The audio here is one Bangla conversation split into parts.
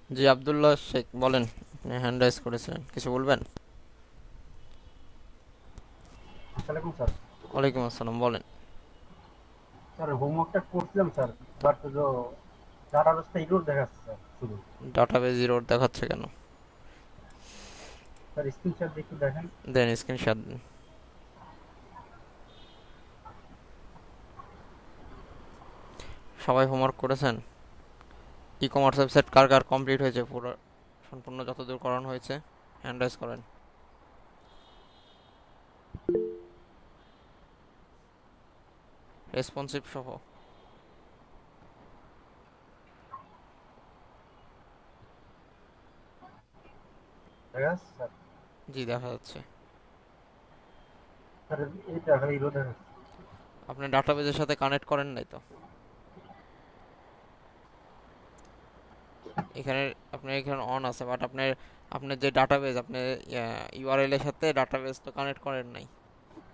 জি, আব্দুল্লাহ শেখ বলেন। আপনি হ্যান্ড রাইজ করেছিলেন, কিছু বলবেন? আসসালামু স্যার। ওয়ালাইকুম আসসালাম, বলেন। স্যার হোমওয়ার্কটা করছিলাম স্যার, বাট ডাটাবেসটা ইরর দেখাচ্ছে স্যার শুধু। ডাটাবেজ এরর দেখাচ্ছে কেন? স্যার স্ক্রিনশট দিয়ে একটু দেখেন। দেন স্ক্রিনশট দিন। সবাই হোমওয়ার্ক করেছেন? ই কমার্স ওয়েবসাইট কার কার কমপ্লিট হয়েছে, পুরো সম্পূর্ণ যতদূর করানো হয়েছে হ্যান্ড রাইজ করেন। রেসপন্সিভ সহ। দেখা যাচ্ছে স্যার? জি, দেখা যাচ্ছে। স্যার এইটা খালি ইরর দেখাচ্ছে। আপনি ডাটাবেজের সাথে কানেক্ট করেন নাই তো? এখানে আপনার এখানে অন আছে, বাট আপনার যে ডাটাবেজ, আপনি ইউআরএল এর সাথে ডাটাবেজ তো কানেক্ট করেন নাই,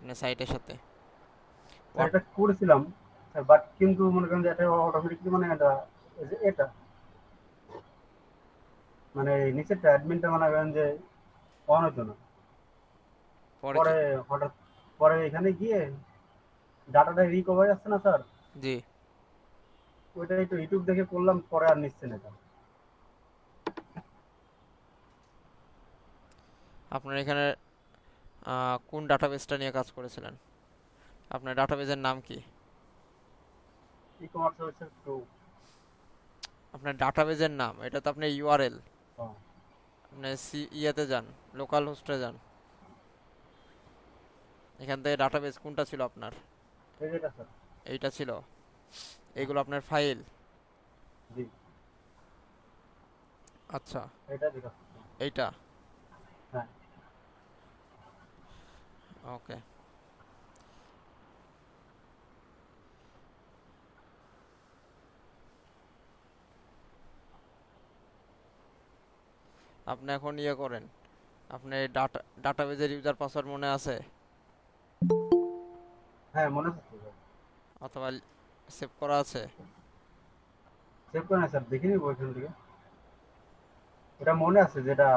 মানে সাইটের সাথে। Sir what? এটা করেছিলাম স্যার, বাট কিন্তু মনে করেন যে এটা অটোমেটিকলি মানে এটা এই যে এটা মানে নিচেরটা অ্যাডমিনটা মনে করেন যে অন হতো না। পরে কি? পরে হঠাৎ পরে এখানে গিয়ে ডাটাটা রিকভার আসছে না স্যার, জি। ওইটা একটু ইউটিউব দেখে করলাম, পরে আর নিচ্ছে না এটা। আপনার এখানে কোন ডাটাবেসটা নিয়ে কাজ করেছিলেন? আপনার ডাটাবেজের নাম কি? ই কমার্স হচ্ছে একটু। আপনার ডাটাবেজের নাম, এটা তো আপনার ইউআরএল। হ্যাঁ, আপনি ইয়েতে যান, লোকাল হোস্টে যান। এখান থেকে ডাটাবেজ কোনটা ছিল আপনার? এই যে এটা স্যার। এইটা ছিল? হ্যাঁ, এগুলো আপনার ফাইল? জি, আচ্ছা। এটা দেখাচ্ছে। এইটা? হ্যাঁ। ওকে। আপনি এখন ইয়ে করেন, আপনি ডাটাবেজের ইউজার পাসওয়ার্ড মনে আছে? হ্যাঁ, মনে আছে স্যার। অথবা সেভ করা আছে? সেভ করে না স্যার, দেখে নিবো ওইখান থেকে। এটা মনে আছে যেটা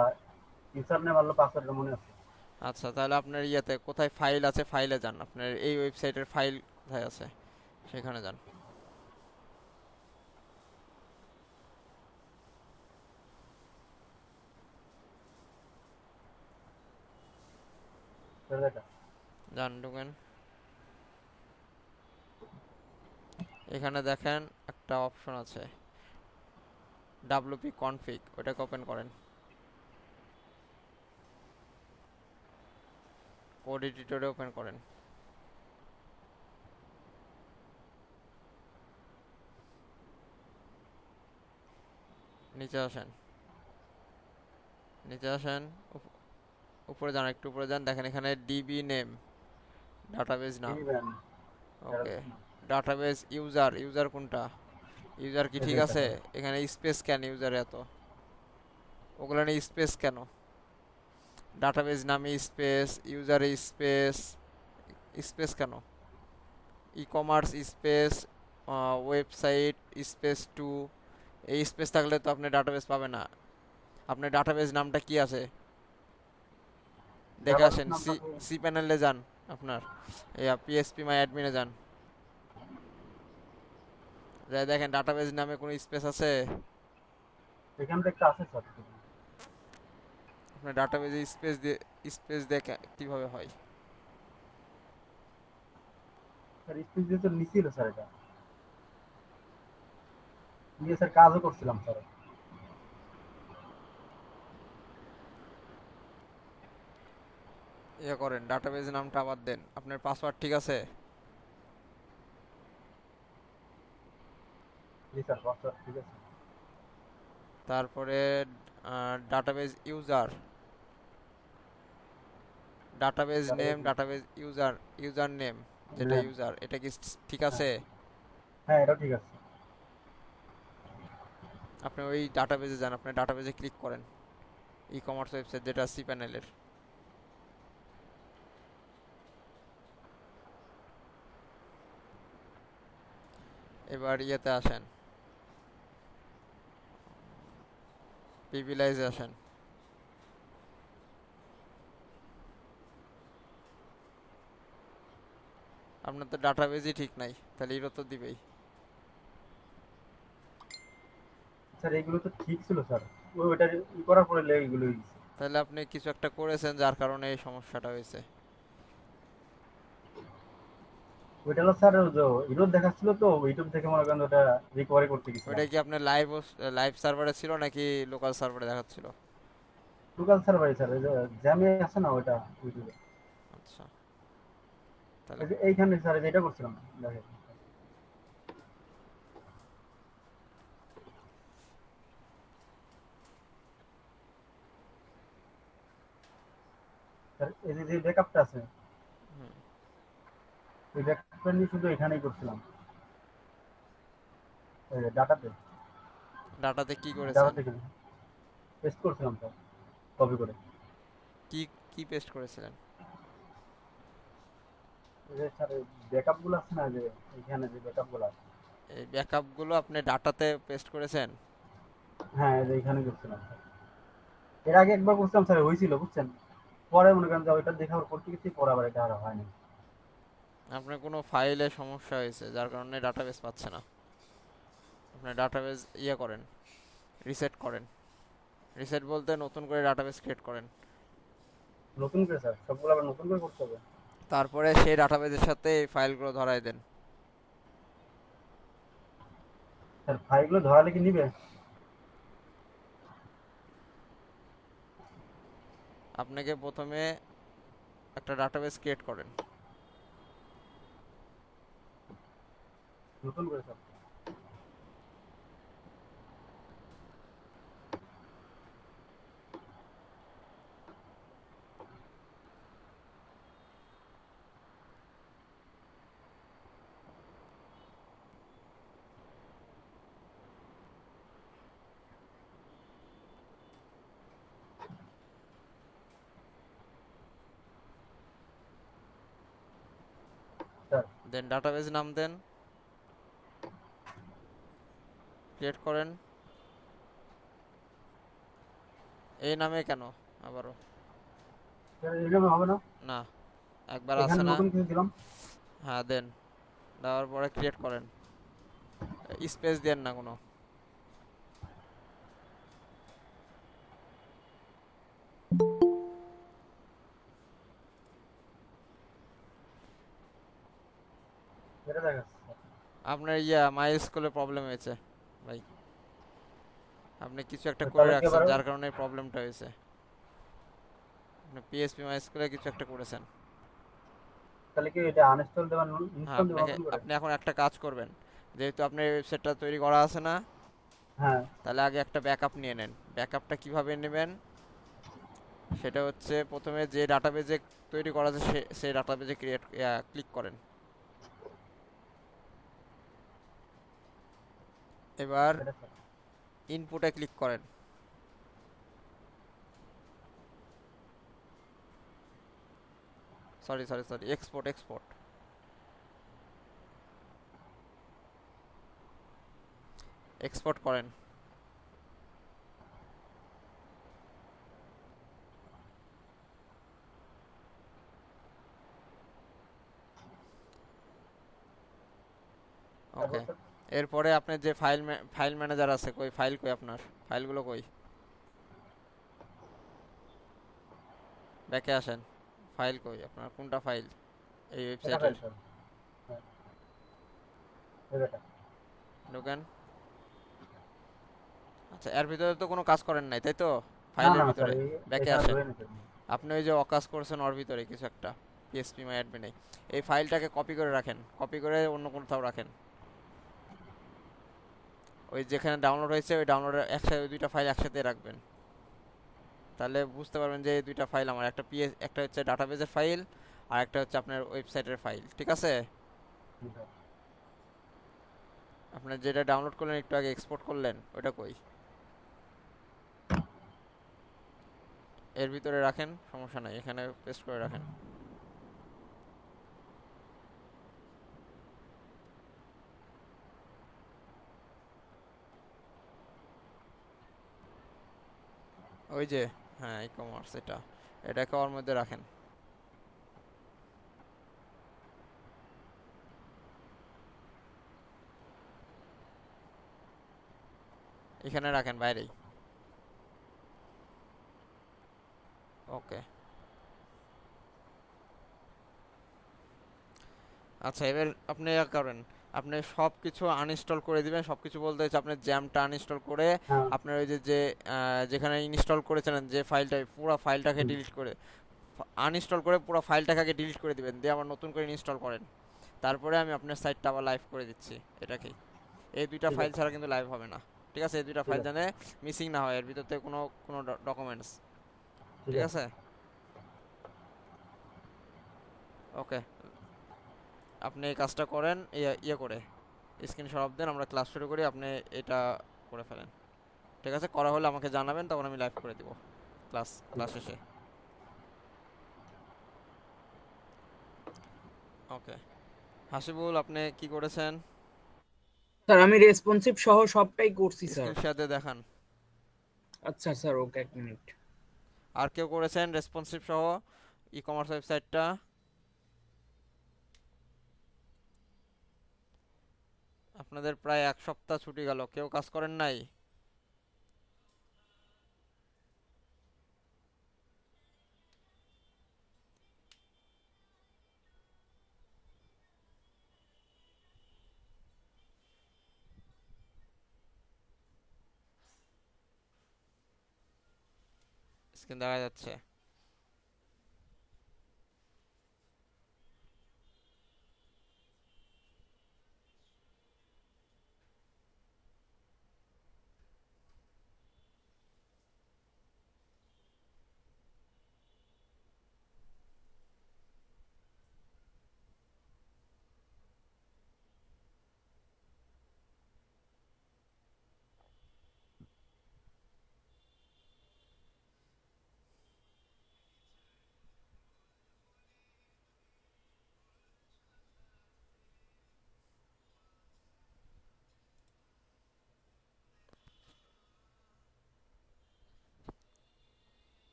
ইউজার নেম আর পাসওয়ার্ডটা মনে আছে। আচ্ছা, তাহলে আপনার ইয়েতে কোথায় ফাইল আছে, ফাইলে যান। আপনার এই ওয়েবসাইটের ফাইল কোথায় আছে, সেখানে যান। স্যার এটা। যান, ঢুকেন। এখানে দেখেন একটা অপশন আছে, ডাব্লিউপি কনফিগ, ওটাকে ওপেন করেন। কোড এডিটরে ওপেন করেন। নিচে আসেন, নিচে আসেন। উপ- উপরে যান, একটু উপরে যান, দেখেন এখানে ডিবি নেম, ডাটাবেজ নাম। TV man. Okay. Database user, user কোনটা? ইউজার কি এই যে ঠিক এটা আছে? স্যার। এখানে স্পেস কেন ইউজারে এত? ওগুলো নিয়ে স্পেস কেন? ডাটাবেজ নামে স্পেস, ইউজারে স্পেস, স্পেস কেন? E commerce space, website space two, এই স্পেস থাকলে তো আপনি ডাটাবেস পাবে না। আপনার ডাটাবেস নামটা কি আছে দেখে ডাটাবেস আসেন। সি নামটা তো সি প্যানেলে যান আপনার, পিএসপি মাই অ্যাডমিনে যান, যাই দেখেন ডাটাবেস নামে কোনো স্পেস আছে? এখানে একটা আছে স্যার। আপনার ডাটাবেজে স্পেস দিয়ে কিভাবে হয়? স্যার স্পিচ দিয়ে তো নিছিল স্যার এটা। নিয়ে স্যার কাজও করছিলাম স্যার। ইয়ে করেন, ডাটাবেজ নামটা আবার দেন। আপনার পাসওয়ার্ড ঠিক আছে? জি স্যার, পাসওয়ার্ড ঠিক আছে। তারপরে database user, database name, database database user, user name, যেটা নেম। ইউজার, এটা কি ঠিক হ্যাঁ, আছে? হ্যাঁ, এটাও ঠিক আছে। আপনি ওই ডাটাবেজে যান, আপনার ডাটাবেজে ক্লিক করেন, ই কমার্স ওয়েবসাইট যেটা সি প্যানেলের। এবার ইয়েতে আসেন, পিভিলাইজে আসেন। আপনার তো ডাটাবেজই ঠিক নাই, তাহলে এরও তো দিবেই। স্যার এগুলো তো ঠিক ছিল স্যার, ওইটা করার পরে এগুলো হয়ে গেছে। তাহলে আপনি কিছু একটা করেছেন যার কারণে এই সমস্যাটা হয়েছে। ওইটা হলো স্যার ওই যে ইউটিউব দেখাচ্ছিল, তো ইউটিউব থেকে মনে করেন ওটা রিকভারি করতে গেছিলাম। ওইটা কি আপনার লাইভ লাইভ সার্ভারে ছিল নাকি লোকাল সার্ভারে দেখাচ্ছিল? লোকাল সার্ভারে স্যার, ওই যে জ্যামে আছে না ওইটা ইউটিউবে। আচ্ছা, তাহলে এই যে এইখানে স্যার এই যে এটা করছিলাম দেখেন। স্যার এই যে ব্যাকআপটা আছে, হুম, ওই ব্যাকআপটা নিয়ে শুধু এখানেই করছিলাম, এই যে ডাটাতে। ডাটাতে কি করেছেন? ডাটাতে পেস্ট করছিলাম স্যার, কপি করে। কি কি পেস্ট করেছিলেন? এই যে স্যার ব্যাকআপ গুলো আছে না, যে এখানে যে ব্যাকআপ গুলো আছে। এই ব্যাকআপগুলো আপনি ডাটাতে পেস্ট করেছেন? হ্যাঁ এই যে এখানে করছিলাম স্যার। এর আগে একবার করছিলাম স্যার, হয়েছিল বুঝছেন। পরে মনে করেন যে ওইটা দেখার করতে গেছি, পরে আবার এটা আর হয়নি। আপনার কোনো ফাইলে সমস্যা হয়েছে যার কারণে ডাটাবেস পাচ্ছে না। আপনি ডাটাবেস ইয়ে করেন, রিসেট করেন। রিসেট বলতে নতুন করে ডাটাবেস ক্রিয়েট করেন। নতুন করে স্যার সবগুলো আবার নতুন করে করতে হবে? তারপরে সেই ডাটাবেসের সাথে এই ফাইলগুলো ধরাই দেন। স্যার ফাইলগুলো ধরালে কি নিবে? আপনাকে প্রথমে একটা ডাটাবেস ক্রিয়েট করেন। নতুন করে স্যার? স্যার দেন ডাটাবেস নাম দেন, ক্রিয়েট করেন। এই নামে কেন আবারও? স্যার এরকম হবে না? না, একবার এখানে আছে না? নতুন কিছু দিলাম। হ্যাঁ দেন, দেওয়ার পরে ক্রিয়েট করেন। স্পেস দেন না কোনো। এটা দেখাচ্ছে স্যার। আপনার মাই স্কুলে প্রবলেম হয়েছে ভাই। আপনি কিছু একটা করে তাহলে কি রাখছেন আবার? যার কারণে এই প্রবলেমটা হয়েছে। আপনি পিএসপি মাই স্কুলে কিছু একটা করেছেন। তাহলে কি এটা আনইনস্টল দেওয়া, হ্যাঁ, ইনস্টল দেওয়া আপনাকে নতুন করে? আপনি এখন একটা কাজ করবেন। যেহেতু আপনার ওয়েবসাইটটা তৈরি করা আছে না, হ্যাঁ। তাহলে আগে একটা ব্যাকআপ নিয়ে নেন। ব্যাকআপটা কিভাবে নেবেন সেটা হচ্ছে, প্রথমে যে ডাটাবেজে তৈরি করা আছে সেই ডাটাবেজে ক্লিক করেন। এবার এটা স্যার। ইনপুটে ক্লিক করেন। Sorry sorry sorry, export export. Export করেন। তারপর ওকে। স্যার? এরপরে আপনার যে ফাইল ম্যানেজার আছে, কই ফাইল কই আপনার? ফাইলগুলো কই? ব্যাকে আসেন। ফাইল কই আপনার? কোনটা ফাইল এই এটা ফাইল ওয়েবসাইটের? স্যার। হ্যাঁ, এটা। ঢোকেন। আচ্ছা, এর ভিতরে তো কোনো কাজ করেন নাই তাই তো? না ফাইলের না স্যার, ভিতরে ব্যাকে এখানে আসেন। ধরে নিতে হবে। আপনি ওই যে অকাজ করছেন ওর ভিতরে কিছু একটা, পিএসপি মাই অ্যাডমিনে, এই ফাইলটাকে কপি করে রাখেন। কপি করে অন্য কোথাও রাখেন। ওই যেখানে ডাউনলোড হয়েছে ওই ডাউনলোডের একসাথে ওই দুইটা ফাইল একসাথে রাখবেন। তাহলে বুঝতে পারবেন যে এই দুইটা ফাইল আমার, একটা হচ্ছে ডাটাবেজের ফাইল আর একটা হচ্ছে আপনার ওয়েবসাইটের ফাইল, ঠিক আছে? জি স্যার। আপনার যেটা ডাউনলোড করলেন একটু আগে, এক্সপোর্ট করলেন, ওটা কই? এর ভিতরে রাখেন, সমস্যা নাই, এখানে পেস্ট করে রাখেন। ওই যে, হ্যাঁ ই কমার্স, এটাকে ওর মধ্যে রাখেন। এখানে রাখেন বাইরেই। ওকে। আচ্ছা, এবার আপনি ইয়া করেন, আপনি সব কিছু আনইনস্টল করে দিবেন। সব কিছু বলতে হচ্ছে আপনি জ্যামটা আনইনস্টল করে হ্যাঁ। আপনার ওই যে যে যেখানে ইনস্টল করেছিলেন যে ফাইলটা, পুরো ফাইলটাকে হুম, ডিলিট করে, আনইনস্টল করে পুরো ফাইলটাকে আগে ডিলিট করে দিবেন, দিয়ে আবার নতুন করে ইনস্টল করেন। তারপরে আমি আপনার সাইটটা আবার লাইভ করে দিচ্ছি এটাকেই। এই দুইটা ঠিক ফাইল আছে। ছাড়া কিন্তু লাইভ হবে না। ঠিক আছে, এই দুইটা ঠিক ফাইল আছে। জানে মিসিং না হয়, এর ভিতর থেকে কোনো কোনো ডকুমেন্টস। ঠিক ঠিক আছে। আছে, ওকে। আপনি এই কাজটা করেন, ইয়ে করে স্ক্রিনশট অফ দেন, আমরা ক্লাস শুরু করি, আপনি এটা করে ফেলেন। ঠিক আছে, করা হলে আমাকে জানাবেন, তখন আমি লাইভ করে দিব ক্লাস ঠিক ক্লাস আছে। শেষে। ওকে, হাসিবুল আপনি কি করেছেন? স্যার আমি রেসপন্সিভ সহ সবটাই করছি স্যার। স্ক্রিন শেয়ার দিয়ে দেখান। আচ্ছা স্যার, ওকে, এক মিনিট। আর কেউ করেছেন রেসপন্সিভ সহ ই কমার্স ওয়েবসাইটটা? আপনাদের প্রায় এক সপ্তাহ ছুটি গেল, কেউ কাজ করেন নাই? স্ক্রিন দেখা যাচ্ছে?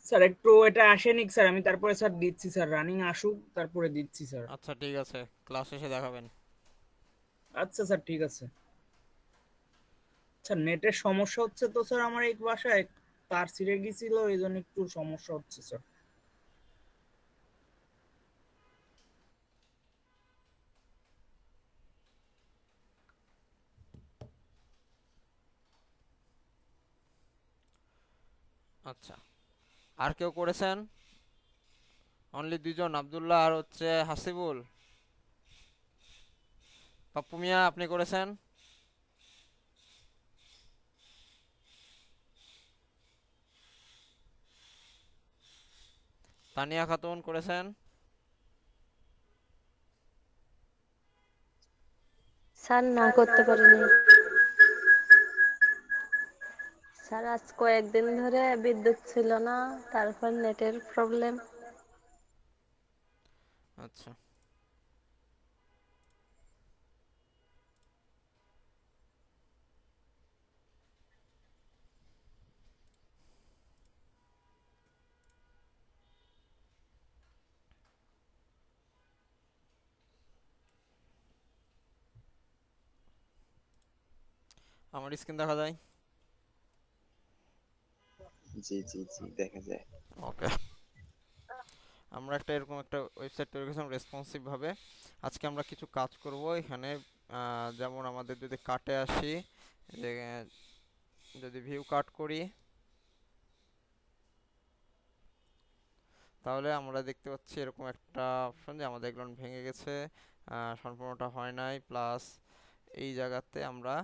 স্যার একটু এটা আসেনি স্যার, আমি তারপরে স্যার দিচ্ছি স্যার, রানিং আসুক তারপরে দিচ্ছি স্যার। আচ্ছা ঠিক আছে, ক্লাস শেষে দেখাবেন। আচ্ছা স্যার, ঠিক আছে। স্যার নেটের সমস্যা হচ্ছে তো স্যার, আমার এই বাসায় তার ছিঁড়ে গেছিল, এই জন্য একটু সমস্যা হচ্ছে স্যার। আচ্ছা, আর কেউ করেছেন? অনলি দুজন, আব্দুল্লাহ আর হচ্ছে হাসিবুল। পাপ্পু মিয়া আপনি করেছেন? তানিয়া খাতুন করেছেন? স্যার না করতে পারিনি স্যার, আজ কয়েকদিন ধরে বিদ্যুৎ ছিল না, তারপর নেটের প্রবলেম। আচ্ছা, আমার স্ক্রিন দেখা যায়? জি জি জি, দেখা যায়। ওকে, আমরা একটা এরকম একটা ওয়েবসাইট তৈরি করেছিলাম রেসপন্সিভ ভাবে। আজকে আমরা কিছু কাজ করব এখানে, যেমন আমাদের যদি কাটে আসি, যে যদি ভিউ কাট করি তাহলে আমরা দেখতে পাচ্ছি এরকম একটা অপশন যে আমাদের এগুলো ভেঙে গেছে, সম্পূর্ণটা হয় নাই, প্লাস এই জায়গাতে আমরা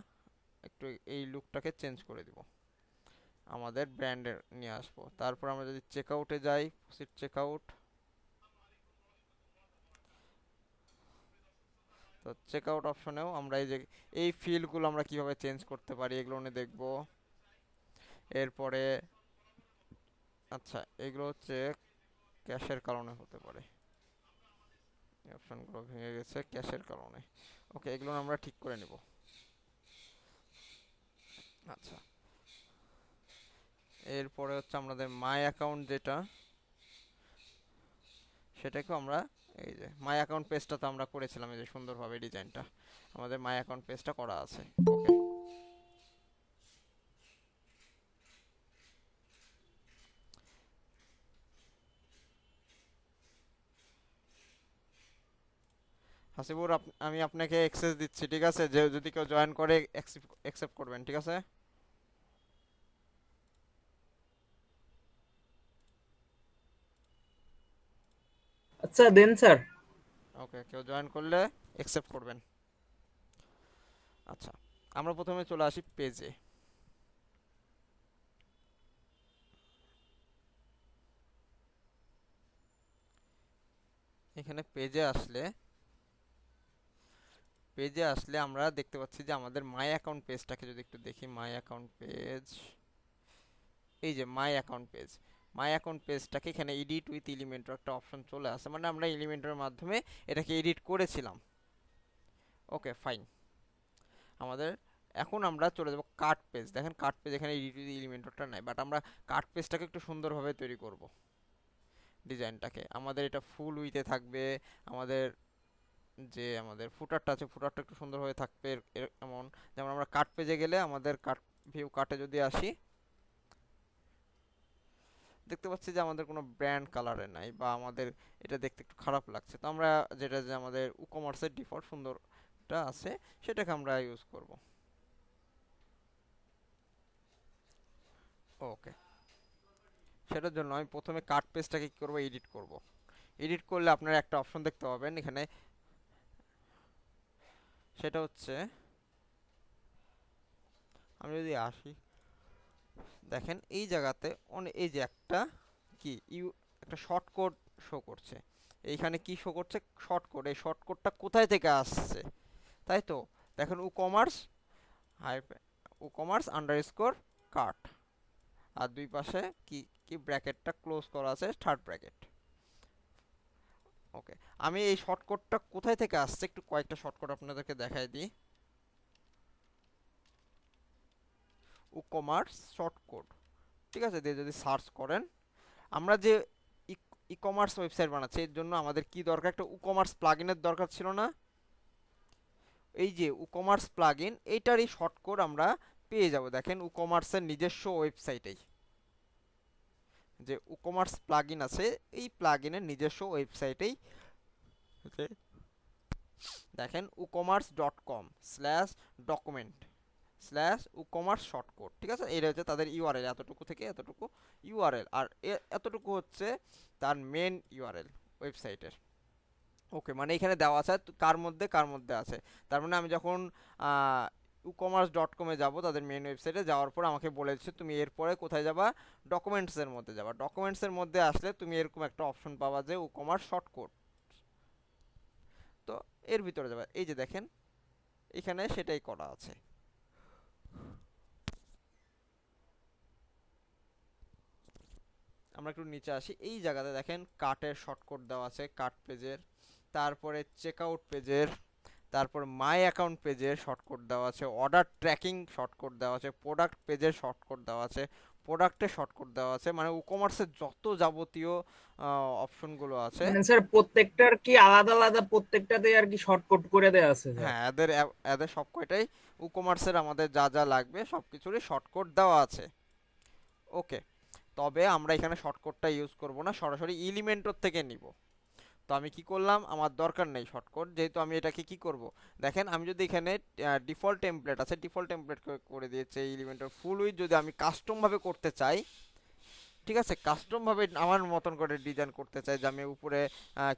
একটু এই লুকটাকে চেঞ্জ করে দিব, আমাদের ব্র্যান্ডের নিয়ে আসবো। তারপর আমরা যদি চেক আউটে যাই, প্রসিড চেক আউট, তো চেক আউট অপশনেও আমরা এই যে এই ফিল্ডগুলো আমরা কিভাবে চেঞ্জ করতে পারি এগুলো নিয়ে দেখব। এরপরে আচ্ছা এগুলো হচ্ছে ক্যাশের কারণে হতে পারে, এই অপশনগুলো ভেঙে গেছে ক্যাশের কারণে। ওকে, এগুলো আমরা ঠিক করে নেব। আচ্ছা, এরপরে হচ্ছে আমাদের মাই অ্যাকাউন্ট যেটা, সেটাকেও আমরা এই যে মাই অ্যাকাউন্ট পেজটা তো আমরা করেছিলাম, এই যে সুন্দরভাবে ডিজাইনটা আমাদের মাই অ্যাকাউন্ট পেজটা করা আছে। ওকে, হাসিবুর আমি আপনাকে অ্যাক্সেস দিচ্ছি, ঠিক আছে? যে যদি কেউ জয়েন করে অ্যাকসেপ্ট করবেন, ঠিক আছে? আচ্ছা দেন স্যার। ওকে, কেউ জয়েন করলে অ্যাকসেপ্ট করবেন। আচ্ছা, আমরা প্রথমে চলে আসি পেজে। এখানে পেজে আসলে আমরা দেখতে পাচ্ছি যে আমাদের মাই অ্যাকাউন্ট পেজটাকে যদি একটু দেখি, মাই অ্যাকাউন্ট পেজ, এই যে my account page, my account পেজটাকে এখানে এডিট উইথ এলিমেন্টর একটা অপশন চলে আসে, মানে আমরা এলিমেন্টরের মাধ্যমে এটাকে এডিট করেছিলাম। ওকে ফাইন, আমাদের এখন আমরা চলে যাব কার্ট পেজ। দেখেন কার্ট পেজ এখানে এডিট উইথ এলিমেন্টরটা নাই, বাট আমরা কার্ট পেজটাকে একটু সুন্দরভাবে তৈরি করব ডিজাইনটাকে। আমাদের এটা ফুল উইথে থাকবে, আমাদের যে আমাদের ফুটারটা আছে ফুটারটা একটু সুন্দরভাবে থাকবে এমন। যেমন আমরা কার্ট পেজে গেলে আমাদের কার্ট ভিউ কার্টে যদি আসি, দেখতে পাচ্ছি যে আমাদের কোনো ব্র্যান্ড কালারে নাই, বা আমাদের এটা দেখতে একটু খারাপ লাগছে। তো আমরা যেটা যে আমাদের ই-কমার্সের ডিফল্ট সুন্দরটা আছে সেটাকে আমরা ইউজ করব। ওকে, সেটার জন্য আমি প্রথমে কার্ট পেজটাকে কি করব, এডিট করব। এডিট করলে আপনারা একটা অপশন দেখতে পাবেন এখানে, সেটা হচ্ছে আমি যদি আসি, দেখেন এই জায়গাতে এই যে একটা কি একটা শর্ট কোড শো করছে। এইখানে কি শো করছে? Short code. এই শর্ট কোডটা কোথায় থেকে আসছে, তাই তো? দেখেন ই-কমার্স আন্ডারস্কোর কার্ট, আর দুই পাশে কি কি ব্র্যাকেটটা ক্লোজ করা আছে, থার্ড ব্র্যাকেট। ওকে, আমি এই শর্টকটটা কোথায় থেকে আসছে একটু কয়েকটা শর্টকট আপনাদেরকে দেখাই দিই। ই-কমার্স শর্টকট, ঠিক আছে? দিয়ে যদি সার্চ করেন, আমরা যে ই-কমার্স ওয়েবসাইট বানাচ্ছি এর জন্য আমাদের কি দরকার? একটা ই-কমার্স প্লাগইনের দরকার ছিল না? এই যে ই-কমার্স প্লাগইন, এইটারই শর্টকট আমরা পেয়ে যাব। দেখেন ই-কমার্সের নিজস্ব ওয়েবসাইটেই যে ই-কমার্স প্লাগইন আছে, এই প্লাগইনের নিজস্ব ওয়েবসাইটেই দেখেন ecommerce.com/document/ecommerce শর্টকট, ঠিক আছে? এটা হচ্ছে তাদের ইউআরএল, এতটুকু থেকে এতটুকু ইউআরএল, আর এতটুকু হচ্ছে তার মেন ইউআরএল ওয়েবসাইটের। ওকে, মানে এখানে দেওয়া আছে কার মধ্যে আছে। তার মানে আমি যখন ecommerce.com-এ যাব, তাদের মেন ওয়েবসাইটে যাওয়ার পর আমাকে বলেছে তুমি এরপরে কোথায় যাবা, ডকুমেন্টসের মধ্যে যাবা। ডকুমেন্টসের মধ্যে আসলে তুমি এরকম একটা অপশন পাবা যে ই-কমার্স শর্টকট, তো এর ভিতরে যাবে। এই যে দেখেন এখানে সেটাই করা আছে। আমরা একটু নিচে আসি, এই জায়গাতে দেখেন কার্টের শর্টকট দেওয়া আছে, কার্ট পেজের, তারপরে চেকআউট পেজের, তারপর মাই অ্যাকাউন্ট পেজের শর্টকট দেওয়া আছে, অর্ডার ট্র্যাকিং শর্টকট দেওয়া আছে, প্রোডাক্ট পেজের শর্টকট দেওয়া আছে, প্রোডাক্টের শর্টকট দেওয়া আছে। মানে ই-কমার্সের যত যাবতীয় অপশনগুলো আছে, মানে স্যার প্রত্যেকটার কি আলাদা আলাদা প্রত্যেকটাতে আর কি শর্টকট করে দেয়া আছে স্যার? হ্যাঁ এদের সব কয়টাই ই-কমার্সের আমাদের যা যা লাগবে সব কিছুরই শর্টকট দেওয়া আছে। ওকে, তবে আমরা এখানে শর্টকটটা ইউজ করব না, সরাসরি এলিমেন্টর থেকে নিব। তো আমি কি করলাম, আমার দরকার নেই শর্টকাট, যেহেতু আমি এটাকে কি করব, দেখেন আমি যদি এখানে ডিফল্ট টেমপ্লেট আছে, ডিফল্ট টেমপ্লেট করে দিয়েছে এই এলিমেন্টের ফুল উইথ, যদি আমি কাস্টম ভাবে করতে চাই, ঠিক আছে, কাস্টম ভাবে আমার মতন করে ডিজাইন করতে চাই, যে আমি উপরে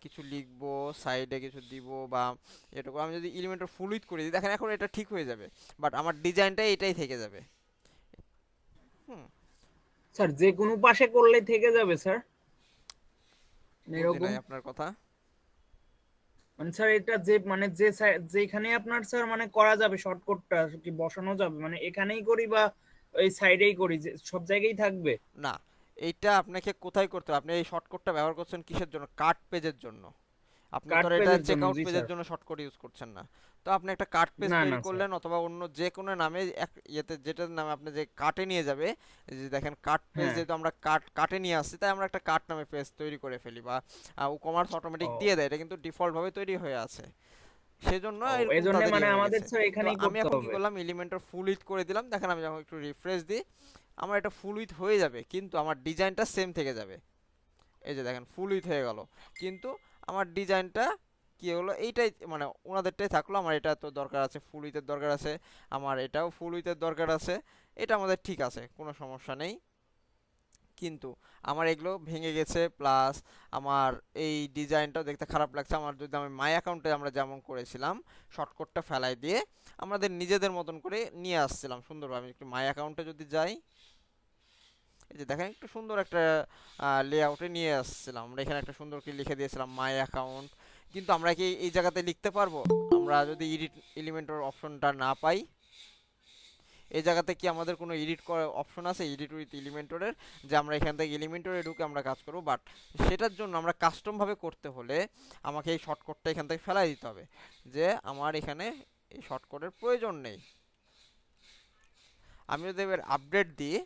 কিছু লিখবো, সাইডে কিছু দিব বা এটুকু, আমি যদি এলিমেন্টের ফুল উইথ করে দিই, দেখেন এখন এটা ঠিক হয়ে যাবে, বাট আমার ডিজাইনটা এটাই থেকে যাবে। হুম। স্যার যে কোনো পাশে করলে থেকে যাবে স্যার, বুঝি এরকম? নাই আপনার কথা। মানে স্যার এটা যে মানে যেখানে আপনার স্যার মানে করা যাবে শর্টকাটটা কি বসানো যাবে, মানে এখানেই করি বা ওই সাইডেই করি, যে সব জায়গায় থাকবে? না, এইটা আপনাকে কোথায় করতে হবে, আপনি এই শর্টকাটটা ব্যবহার করছেন কিসের জন্য, কাট পেজের জন্য। আপনি কাট তো আর এটা পেজের জন্য, চেকআউট জি পেজের স্যার। জন্য শর্টকাট ইউজ করছেন না। তো আপনি একটা কাট পেজ না তৈরি না স্যার। করলেন, অথবা অন্য যে কোনো নামে এক ইয়েতে, যেটার নামে আপনি যে কাটে নিয়ে যাবে, এই যে দেখেন কাট পেজ, হ্যাঁ। যেহেতু আমরা কাটে নিয়ে আসছি, তাই আমরা একটা কাট নামে পেজ তৈরি করে ফেলি, বা কমার্স অটোমেটিক ও দিয়ে দেয়, এটা কিন্তু ডিফল্ট ভাবে তৈরি হয়ে আছে, সেজন্য ও এই এরকম জন্য তাদের মানে হয়ে আমাদের গেছে। স্যার তো এখানেই আমি করতে এখন কি হবে। করলাম, এলিমেন্টর ফুল উইথ করে দিলাম, দেখেন আমি যখন একটু রিফ্রেশ দিই, আমার এটা ফুল উইথ হয়ে যাবে, কিন্তু আমার ডিজাইনটা সেম থেকে যাবে। এই যে দেখেন ফুল উইথ হয়ে গেল, কিন্তু আমার ডিজাইনটা কি হলো, এইটাই মানে ওনাদেরটাই থাকলো, আমার এটা তো দরকার আছে, ফুল উইথের দরকার আছে, আমার এটাও ফুল উইথের দরকার আছে, এটা আমাদের ঠিক আছে, কোনো সমস্যা নেই। কিন্তু আমার এগুলো ভেঙে গেছে, প্লাস আমার এই ডিজাইনটাও দেখতে খারাপ লাগছে। আমার যদি আমি মাই অ্যাকাউন্টে আমরা যেমন করেছিলাম, শর্টকাটটা ফেলাই দিয়ে আমাদের নিজেদের মতন করে নিয়ে আসছিলাম সুন্দরভাবে, আমি একটু মাই অ্যাকাউন্টে যদি যাই, এই যে দেখেন একটু সুন্দর একটা লেআউটে নিয়ে আসছিলাম, আমরা এখানে একটা সুন্দর করে লিখে দিয়েছিলাম মাই অ্যাকাউন্ট। কিন্তু আমরা কি এই জায়গাতে লিখতে পারবো, আমরা যদি এডিট এলিমেন্টের অপশনটা না পাই, এই জায়গাতে কি আমাদের কোনো এডিট করার অপশন আছে, এডিট উইথ এলিমেন্টরের, যে আমরা এখান থেকে এলিমেন্টরে ঢুকে আমরা কাজ করব, বাট সেটার জন্য আমরা কাস্টম ভাবে করতে হলে আমাকে এই শর্টকাটটা এখান থেকে ফেলাই দিতে হবে, যে আমার এখানে এই শর্টকাটের প্রয়োজন নেই। আমি যদি এবার আপডেট দিই,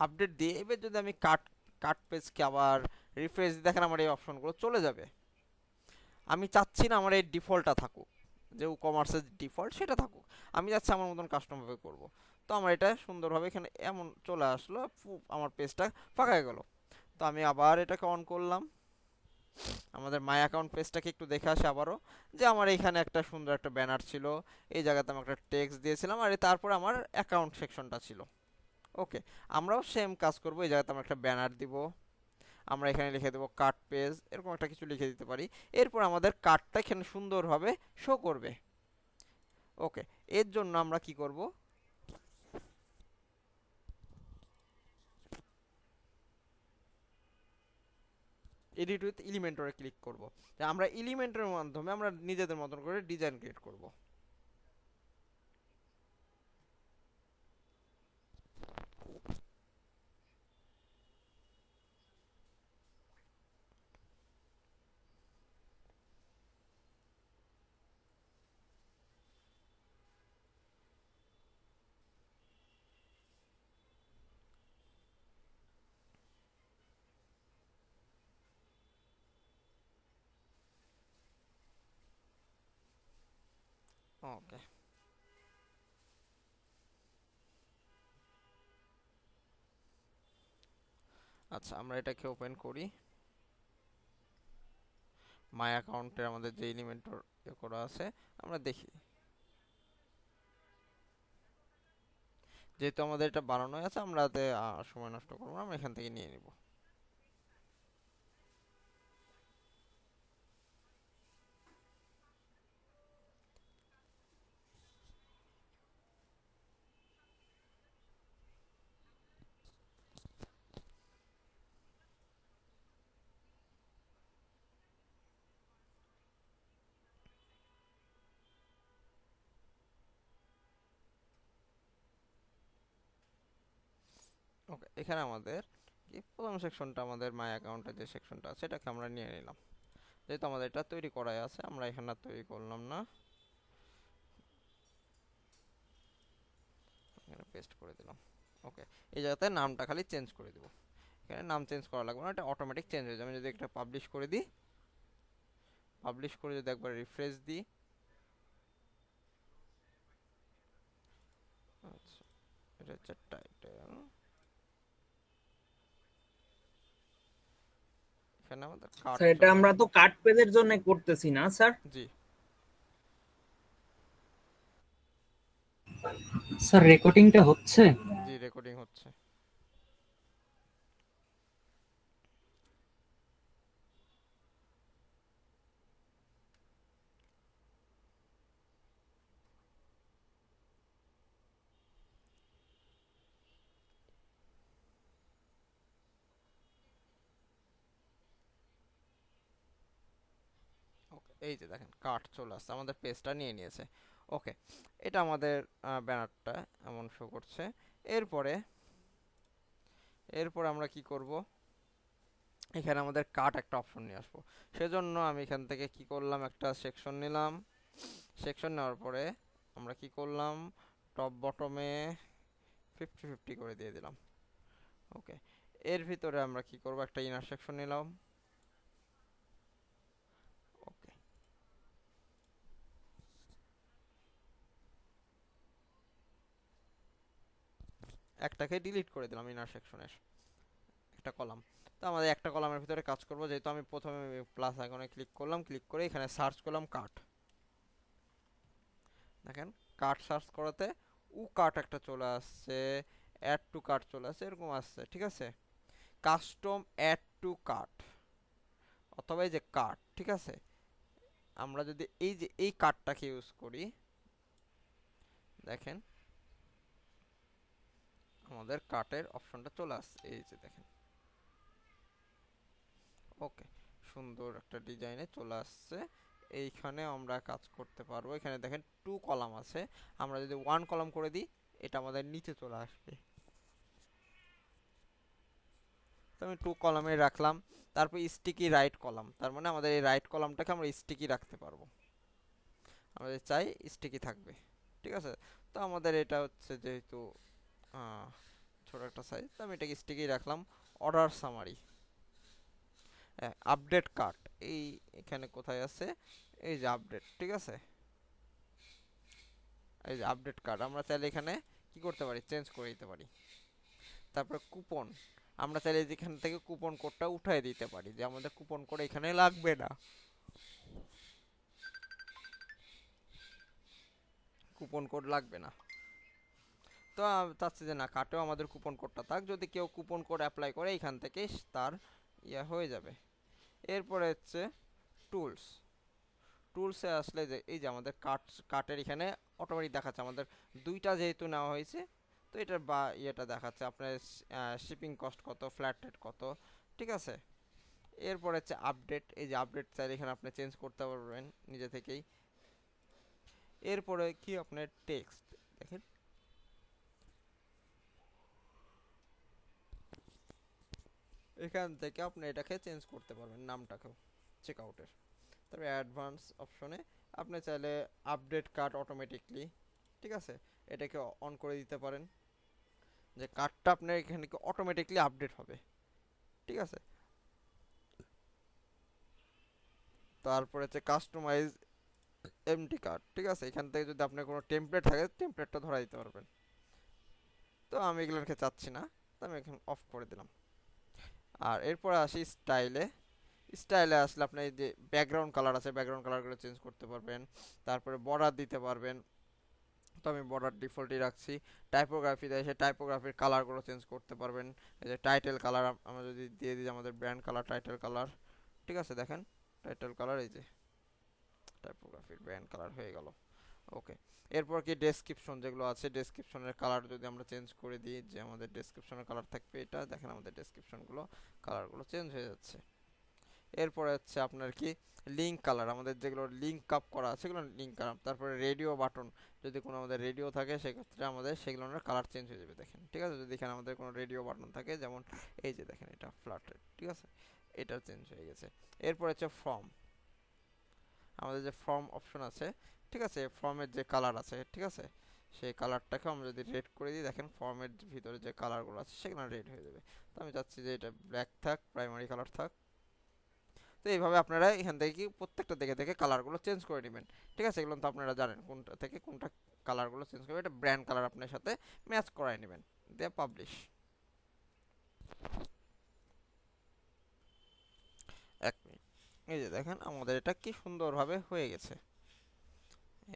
আপডেট দিয়ে এবার যদি আমি কাট কাট পেজকে আবার রিফ্রেশ দিই, দেখেন আমার এই অপশনগুলো চলে যাবে। আমি চাচ্ছি না আমার এই ডিফল্টটা থাকুক, যে কমার্সের ডিফল্ট সেটা থাকুক, আমি চাচ্ছি আমার মতন কাস্টমভাবে করব। তো আমার এটা সুন্দরভাবে এখানে এমন চলে আসলো, আমার পেজটা ফাঁকা হয়ে গেল। তো আমি আবার এটাকে অন করলাম, আমাদের মাই অ্যাকাউন্ট পেজটাকে একটু দেখে আসি আবারও, যে আমার এখানে একটা সুন্দর একটা ব্যানার ছিল, এই জায়গাতে আমি একটা টেক্সট দিয়েছিলাম, আর তারপর আমার অ্যাকাউন্ট সেকশনটা ছিল। ওকে, আমরাও সেম কাজ করব, এই জায়গাতে আমরা একটা ব্যানার দিব, আমরা এখানে লিখে দেবো কার্ড পেজ, এরকম একটা কিছু লিখে দিতে পারি। এরপর আমাদের কার্ডটা এখানে সুন্দরভাবে শো করবে। ওকে, এর জন্য আমরা কি করব, এডিট উইথ এলিমেন্টরে ক্লিক করব, আমরা এলিমেন্টের মাধ্যমে আমরা নিজেদের মতন করে ডিজাইন ক্রিয়েট করব। ওকে, আচ্ছা আমরা এটাকে ওপেন করি, মাই অ্যাকাউন্টে আমাদের যে এলিমেন্টর করা আছে, আমরা দেখি, যেহেতু আমাদের এটা বানানো আছে, আমরা এতে সময় নষ্ট করবো না, আমরা এখান থেকে নিয়ে নিব। ওকে, এখানে আমাদের কি প্রথম সেকশনটা, আমাদের মাই অ্যাকাউন্টের যে সেকশনটা আছে, এটাকে আমরা নিয়ে নিলাম, যেহেতু আমাদের এটা তৈরি করাই আছে, আমরা এখানে আর তৈরি করলাম না, এখানে পেস্ট করে দিলাম। ওকে, এই জায়গাতে নামটা খালি চেঞ্জ করে দিব, এখানে নাম চেঞ্জ করা লাগবে না, এটা অটোমেটিক চেঞ্জ হয়ে যাবে। আমি যদি একটা পাবলিশ করে দিই, পাবলিশ করে যদি একবার রিফ্রেশ দিই, আচ্ছা এটা হচ্ছে টাইটেল। এখানে আমাদের কাট স্যার এটা আমরা তো কাট পেজের জন্য করতেছি না স্যার? জি স্যার রেকর্ডিংটা হচ্ছে? জি রেকর্ডিং হচ্ছে। ওকে, এই যে দেখেন কাট চলে আসছে, আমাদের পেজটা নিয়ে নিয়েছে। ওকে, এটা আমাদের ব্যানারটা এমন শো করছে। এরপরে এরপর আমরা কি করব, এখানে আমাদের কাট একটা অপশন নিয়ে আসবো। সেজন্য আমি এখান থেকে কি করলাম, একটা সেকশন নিলাম। সেকশন নেওয়ার পরে আমরা কি করলাম, টপ বটমে 50-50 করে দিয়ে দিলাম। ওকে, এর ভিতরে আমরা কি করব, একটা ইনার সেকশন নিলাম। ওকে, একটাকে ডিলিট করে দিলাম ইনার সেকশনের একটা কলাম। তো আমাদের একটা কলামের ভিতরে কাজ করব, যেহেতু আমি প্রথমে প্লাস আইকনে ক্লিক করলাম, ক্লিক করে এখানে সার্চ করলাম কাট। দেখেন কাট সার্চ করাতে কাট একটা চলে আসছে, অ্যাড টু কাট চলে আসছে, এরকম আসছে। ঠিক আছে, কাস্টম অ্যাড টু কাট অথবা এই যে কাট, ঠিক আছে, আমরা যদি এই যে এই কাটটাকে ইউজ করি, দেখেন আমাদের কাটের অপশনটা চলে আসছে, এই যে দেখেন। ওকে, সুন্দর একটা ডিজাইনে চলে আসছে। এইখানে আমরা কাজ করতে পারবো। এখানে দেখেন 2 কলাম আছে, আমরা যদি 1 কলাম করে দিই এটা আমাদের নিচে চলে আসবে। তো আমি 2 কলামে রাখলাম। তারপর স্টিকি রাইট কলাম, তার মানে আমাদের এই রাইট কলামটাকে আমরা স্টিকি রাখতে পারবো, আমাদের চাই স্টিকি থাকবে। ঠিক আছে, তো আমাদের এটা হচ্ছে যেহেতু ছোট একটা সাইজ, তো আমি এটাকে স্টিকি রাখলাম। অর্ডার সামারি, আপডেট কার্ট, এই এখানে কোথায় আছে, এই যে আপডেট। ঠিক আছে, এই যে আপডেট কার্ড, আমরা চাইলে এখানে কি করতে পারি, চেঞ্জ করে দিতে পারি। তারপরে কুপন, আমরা চাইলে যেখান থেকে কুপন কোডটা উঠাই দিতে পারি, যে আমাদের কুপন কোড এখানে লাগবে না, কুপন কোড লাগবে না। তো চাচ্ছি যে না, কাটেও আমাদের কুপন কোডটা থাক, যদি কেউ কুপন কোড অ্যাপ্লাই করে এখান থেকে তার ইয়ে হয়ে যাবে। এরপরে হচ্ছে টুলস। টুলসে আসলে যে এই যে আমাদের কাটের এখানে অটোমেটিক দেখাচ্ছে আমাদের দুইটা যেহেতু নেওয়া হয়েছে, তো এটার বা ইয়েটা দেখাচ্ছে আপনার শিপিং কস্ট কত, ফ্ল্যাট রেট কত। ঠিক আছে, এরপর হচ্ছে আপডেট, এই যে আপডেট চাইলে এখানে আপনি চেঞ্জ করতে পারবেন নিজে থেকেই। এরপরে কি আপনার টেক্সট, দেখেন এখান থেকে আপনি এটাকে চেঞ্জ করতে পারবেন নামটাকেও, চেক আউটের। তবে অ্যাডভান্স অপশনে আপনি চাইলে আপডেট কার্ড অটোমেটিকলি, ঠিক আছে, এটাকে অন করে দিতে পারেন, যে কার্ডটা আপনার এখানে অটোমেটিকলি আপডেট হবে। ঠিক আছে, তারপরে হচ্ছে কাস্টমাইজ এমটি কার্ড। ঠিক আছে, এখান থেকে যদি আপনার কোনো টেমপ্লেট থাকে টেমপ্লেটটা ধরা দিতে পারবেন। তো আমি এগুলোকে চাচ্ছি না, তো আমি এখানে অফ করে দিলাম। আর এরপরে আসি স্টাইলে। স্টাইলে আসলে আপনার এই যে ব্যাকগ্রাউন্ড কালার আছে, ব্যাকগ্রাউন্ড কালারগুলো চেঞ্জ করতে পারবেন। তারপরে বর্ডার দিতে পারবেন, তো আমি বর্ডার ডিফল্টই রাখছি। টাইপোগ্রাফিতে এসে টাইপোগ্রাফির কালারগুলো চেঞ্জ করতে পারবেন। এই যে টাইটেল কালার আমরা যদি দিয়ে দিই, আমাদের ব্র্যান্ড কালার টাইটেল কালার। ঠিক আছে, দেখেন টাইটেল কালার, এই যে টাইপোগ্রাফির ব্র্যান্ড কালার হয়ে গেল। ওকে, এরপর কি ডেসক্রিপশন যেগুলো আছে, ডেসক্রিপশনের কালার যদি আমরা চেঞ্জ করে দিই, যে আমাদের ডেসক্রিপশনের কালার থাকবে এটা, দেখেন আমাদের ডেসক্রিপশনগুলো কালারগুলো চেঞ্জ হয়ে যাচ্ছে। এরপরে হচ্ছে আপনার কি লিঙ্ক কালার, আমাদের যেগুলো লিঙ্ক আপ করা আছে সেগুলো লিঙ্ক আপ। তারপরে রেডিও বাটন, যদি কোনো আমাদের রেডিও থাকে সেক্ষেত্রে আমাদের সেগুলোর কালার চেঞ্জ হয়ে যাবে, দেখেন। ঠিক আছে, যদি এখানে আমাদের কোনো রেডিও বাটন থাকে, যেমন এই যে দেখেন এটা ফ্ল্যাট রেট, ঠিক আছে, এটা চেঞ্জ হয়ে গেছে। এরপর হচ্ছে ফর্ম, আমাদের যে ফর্ম অপশন আছে, ঠিক আছে, ফর্মের যে কালার আছে, ঠিক আছে, সেই কালারটাকে আমরা যদি রেড করে দিই, দেখেন ফর্মের ভিতরে যে কালারগুলো আছে সেগুলো রেড হয়ে যাবে। তো আমি চাচ্ছি যে এটা ব্ল্যাক থাক, প্রাইমারি কালার থাক। তো এইভাবে আপনারা এখান থেকে কি প্রত্যেকটা দেখে দেখে কালারগুলো চেঞ্জ করে নেবেন। ঠিক আছে, এগুলো তো আপনারা জানেন কোনটা থেকে কোনটা কালারগুলো চেঞ্জ করবে। এটা ব্র্যান্ড কালার আপনার সাথে ম্যাচ করায় নেবেন, দিয়ে পাবলিশ। এক মিনিট, এই যে দেখেন আমাদের এটা কি সুন্দরভাবে হয়ে গেছে।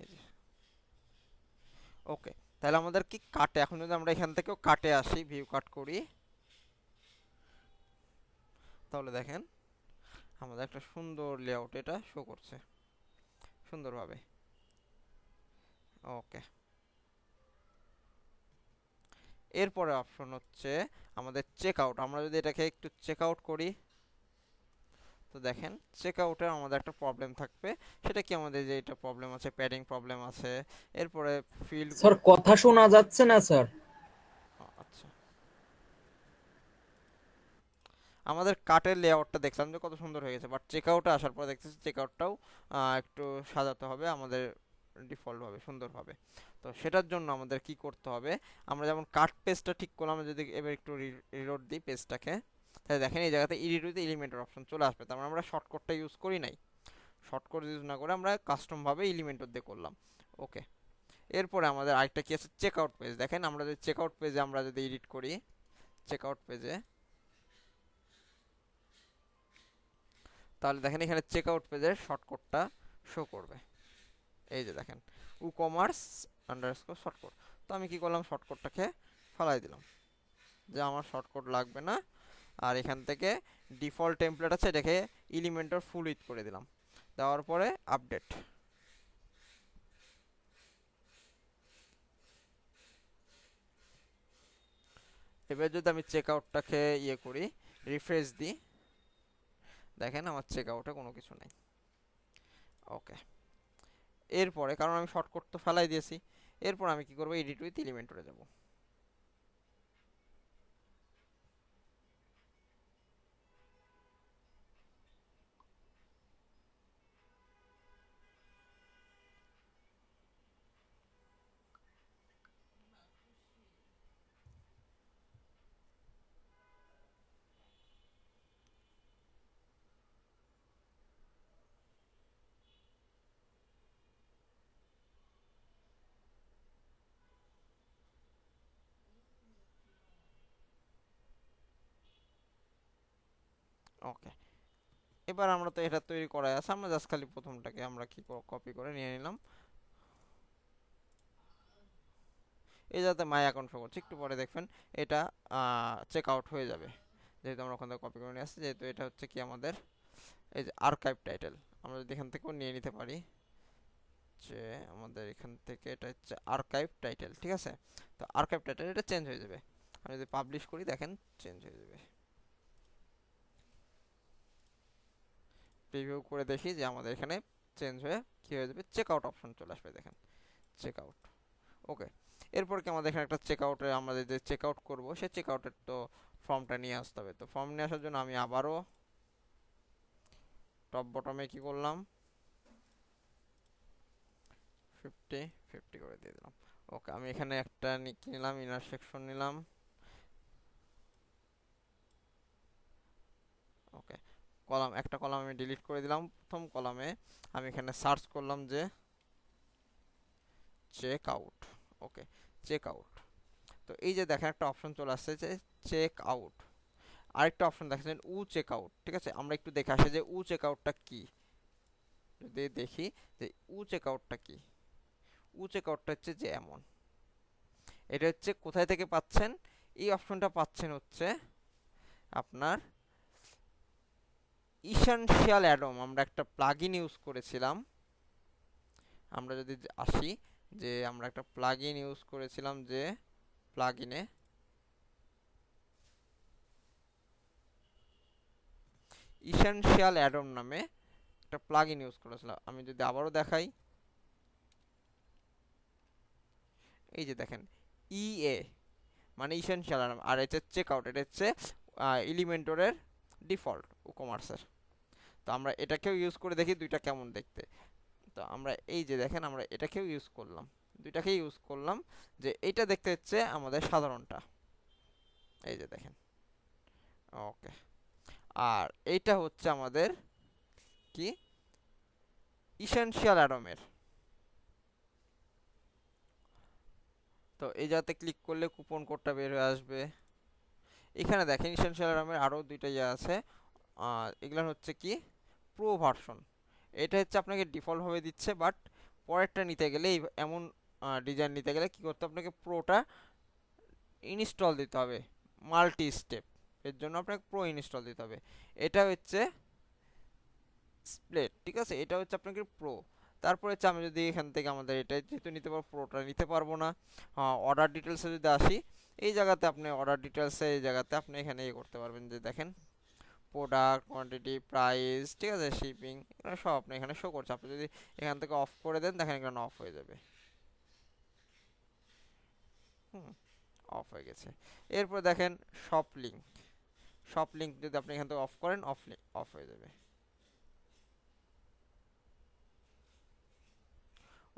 এই যে ওকে, তাহলে আমাদের কি কাটে, এখন যদি আমরা এখান থেকেও কাটে আসি, ভিউ কাট করি, তাহলে দেখেন আমাদের একটা সুন্দর লেআউট এটা শো করছে সুন্দরভাবে। ওকে, এরপরে অপশন হচ্ছে আমাদের চেক আউট। আমরা যদি এটাকে একটু চেক আউট করি, তো দেখেন চেক আউটের আমাদের একটা প্রবলেম থাকবে। সেটা কি, আমাদের যে এটা প্রবলেম আছে, প্যাডিং প্রবলেম আছে, এরপরে ফিল্ড। স্যার কথা শোনা যাচ্ছে না স্যার। আচ্ছা, আমাদের কার্টের লেআউটটা দেখলাম যে কত সুন্দর হয়ে গেছে, বাট চেক আউটে আসার পর দেখতেছি চেক আউটটাও একটু সাজাতে হবে আমাদের ডিফল্টভাবে সুন্দরভাবে। তো সেটার জন্য আমাদের কি করতে হবে, আমরা যেমন কাট পেজটা ঠিক করলাম, যদি এবার একটু রিলোড দিই পেজটাকে, তাহলে দেখেন এই জায়গাতে এডিট উইথ এলিমেন্টের অপশন চলে আসবে। তার মানে আমরা শর্টকাটটা ইউজ করি নাই, শর্টকাট ইউজ না করে আমরা কাস্টমভাবে এলিমেন্টর দিয়ে করলাম। ওকে, এরপরে আমাদের আরেকটা কি আছে, চেক আউট পেজ। দেখেন আমরা যদি চেক আউট পেজে আমরা যদি এডিট করি, চেক আউট পেজে, তাহলে দেখেন এখানে চেক আউট পেজের শর্টকাটটা শো করবে। এই যে দেখেন উকমার্স আন্ডারস্কোর শর্টকাট। তো আমি কি করলাম, শর্টকাটটাকে ফালাই দিলাম যে আমার শর্টকাট লাগবে না, আর এখান থেকে ডিফল্ট টেমপ্লেট আছে এটাকে এলিমেন্টর ফুল উইথ করে দিলাম। দেওয়ার পরে আপডেট। এবার যদি আমি চেক আউটটাকে ইয়ে করি, রিফ্রেশ দিই, দেখেন আমার চেক আউটে কোনো কিছু নেই। ওকে, এরপরে কারণ আমি শর্টকাট তো ফেলাই দিয়েছি, এরপর আমি কি করব, এডিট উইথ এলিমেন্টরে যাব। ওকে, এবার আমরা তো এটা তৈরি করা আছে, আমরা জাস্ট খালি প্রথমটাকে আমরা কি কপি করে নিয়ে নিলাম। এই যাতে মাই অ্যাকাউন্ট শো করছে, একটু পরে দেখবেন এটা চেক আউট হয়ে যাবে, যেহেতু আমরা ওখান থেকে কপি করে নিয়ে আসছি। যেহেতু এটা হচ্ছে কি আমাদের এই যে আর্কাইভ টাইটেল, আমরা যদি এখান থেকেও নিয়ে নিতে পারি, যে আমাদের এখান থেকে এটা হচ্ছে আর্কাইভ টাইটেল। ঠিক আছে, তো আর্কাইভ টাইটেল এটা চেঞ্জ হয়ে যাবে। আমি যদি পাবলিশ করি, দেখেন চেঞ্জ হয়ে যাবে। প্রিভিউ করে দেখি যে আমাদের এখানে চেঞ্জ হয়ে কি হয়ে যাবে, চেক আউট অপশন চলে আসবে, দেখেন চেক আউট। ওকে, এরপর কি আমাদের এখানে একটা চেক আউটে আমাদের যে চেক আউট করবো, সে চেক আউটের তো ফর্মটা নিয়ে আসতে হবে। তো ফর্ম নিয়ে আসার জন্য আমি আবারও টপ বটমে কি করলাম, 50 করে দিয়ে দিলাম। ওকে, আমি এখানে একটা নিলাম, ইনার সেকশন নিলাম। ওকে, কলাম, একটা কলাম আমি ডিলিট করে দিলাম। প্রথম কলামে আমি এখানে সার্চ করলাম যে চেক আউট। ওকে, চেক আউট। তো এই যে দেখেন একটা অপশন চলে আসছে যে চেক আউট, আরেকটা অপশন দেখেন উ চেক আউট। ঠিক আছে, আমরা একটু দেখে আসি যে উ চেক আউটটা কি। যদি দেখি যে উ চেক আউটটা কি, উ চেক আউটটা হচ্ছে যে এমন, এটা হচ্ছে কোথায় থেকে পাচ্ছেন, এই অপশনটা পাচ্ছেন হচ্ছে আপনার ইসেনশিয়াল অ্যাডম। আমরা একটা প্লাগইন ইউজ করেছিলাম, আমরা যদি আসি যে আমরা একটা প্লাগইন ইউজ করেছিলাম, যে প্লাগইনে ইসেনশিয়াল অ্যাডম নামে একটা প্লাগইন ইউজ করেছিলাম। আমি যদি আবারও দেখাই, এই যে দেখেন ইএ মানে ইসেনশিয়াল অ্যাডম, আর এটা চেক আউট, এটা হচ্ছে এলিমেন্টরের ডিফল্ট কমার্সের। তো আমরা এটাকেও ইউজ করে দেখি দুইটা কেমন দেখতে। তো আমরা এই যে দেখেন আমরা এটাকেও ইউজ করলাম, দুইটাকেই ইউজ করলাম, যে এইটা দেখতে হচ্ছে আমাদের সাধারণটা, এই যে দেখেন। ওকে, আর এইটা হচ্ছে আমাদের কি ইসেনশিয়াল অ্যাডমের। তো এই জায়গাতে ক্লিক করলে কুপন কোডটা বের হয়ে আসবে। এখানে দেখেন ইসেনশিয়াল অ্যাডমের আরও দুইটা ইয়ে আছে, এগুলো হচ্ছে কি প্রো ভার্সন। এটা হচ্ছে আপনাকে ডিফল্টভাবে দিচ্ছে, বাট পরেরটা নিতে গেলে এমন ডিজাইন নিতে গেলে কি করতে হবে, আপনাকে প্রোটা ইনস্টল দিতে হবে মাল্টি স্টেপ, এর জন্য আপনাকে প্রো ইনস্টল দিতে হবে। এটা হচ্ছে স্প্লেট, ঠিক আছে, এটা হচ্ছে আপনাকে প্রো। তারপরে হচ্ছে আমি যদি এখান থেকে আমাদের এটা যেহেতু নিতে পারবো, প্রোটা নিতে পারবো না। অর্ডার ডিটেলসে যদি আসি, এই জায়গাতে আপনি অর্ডার ডিটেলসে এই জায়গাতে আপনি এখানে ইয়ে করতে পারবেন, যে দেখেন প্রোডাক্ট, কোয়ান্টিটি, প্রাইস, ঠিক আছে, শিপিং, এগুলো সব আপনি এখানে শো করছে। আপনি যদি এখান থেকে অফ করে দেন, দেখেন এখানে অফ হয়ে যাবে। অফ হয়ে গেছে। এরপর দেখেন শপ লিঙ্ক, শপ লিঙ্ক যদি আপনি এখান থেকে অফ করেন, অফ হয়ে যাবে।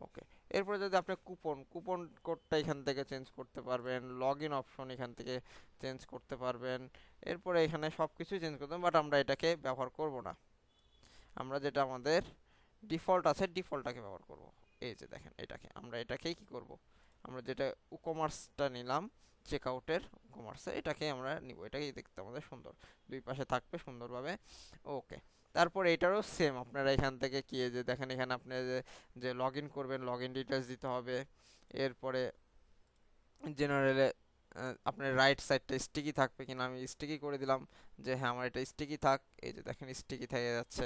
ওকে, এরপরে যদি আপনি কুপন কোডটা এখান থেকে চেঞ্জ করতে পারবেন, লগ ইন অপশন এখান থেকে চেঞ্জ করতে পারবেন। এরপরে এখানে সব কিছুই চেঞ্জ করতে পারবেন, বাট আমরা এটাকে ব্যবহার করব না। আমরা যেটা আমাদের ডিফল্ট আছে ডিফল্টটাকে ব্যবহার করব। এই যে দেখেন এটাকেই কি করব, আমরা যেটা কমার্সটা নিলাম চেকআউটের কমার্সে, এটাকেই আমরা নিব। এটাকেই দেখতে আমাদের সুন্দর, দুই পাশে থাকবে সুন্দরভাবে। ওকে, তারপর এটারও সেম আপনারা এখান থেকে কি যে দেখেন এখানে আপনি যে লগ ইন করবেন, লগ ইন ডিটেলস দিতে হবে। এরপরে জেনারেলে আপনার রাইট সাইডটা স্টিকি থাকবে কিনা, আমি স্টিকি করে দিলাম, যে হ্যাঁ আমার এটা স্টিকি থাক। এই যে দেখেন স্টিকি থেকে যাচ্ছে।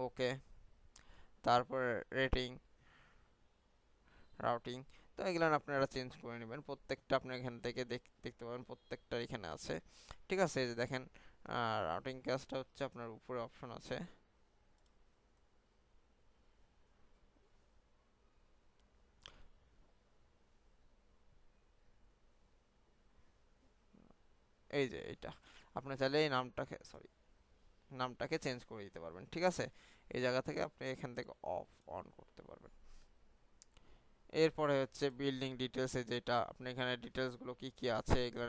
ওকে, তারপর রেটিং, রাউটিং, তো এগুলো আপনারা চেঞ্জ করে নেবেন। প্রত্যেকটা আপনি এখান থেকে দেখতে পাবেন, প্রত্যেকটার এখানে আছে, ঠিক আছে। এই যে দেখেন রাউটিং ক্যাশটা হচ্ছে আপনার উপরে অপশন আছে। এই যে এটা আপনি চাইলে এই নামটাকে চেঞ্জ করে দিতে পারবেন, ঠিক আছে। এই জায়গা থেকে আপনি এখান থেকে অফ অন করতে পারবেন। এরপরে হচ্ছে বিল্ডিং ডিটেলসে, যেটা আপনি এখানে ডিটেলসগুলো কি কি আছে এগুলো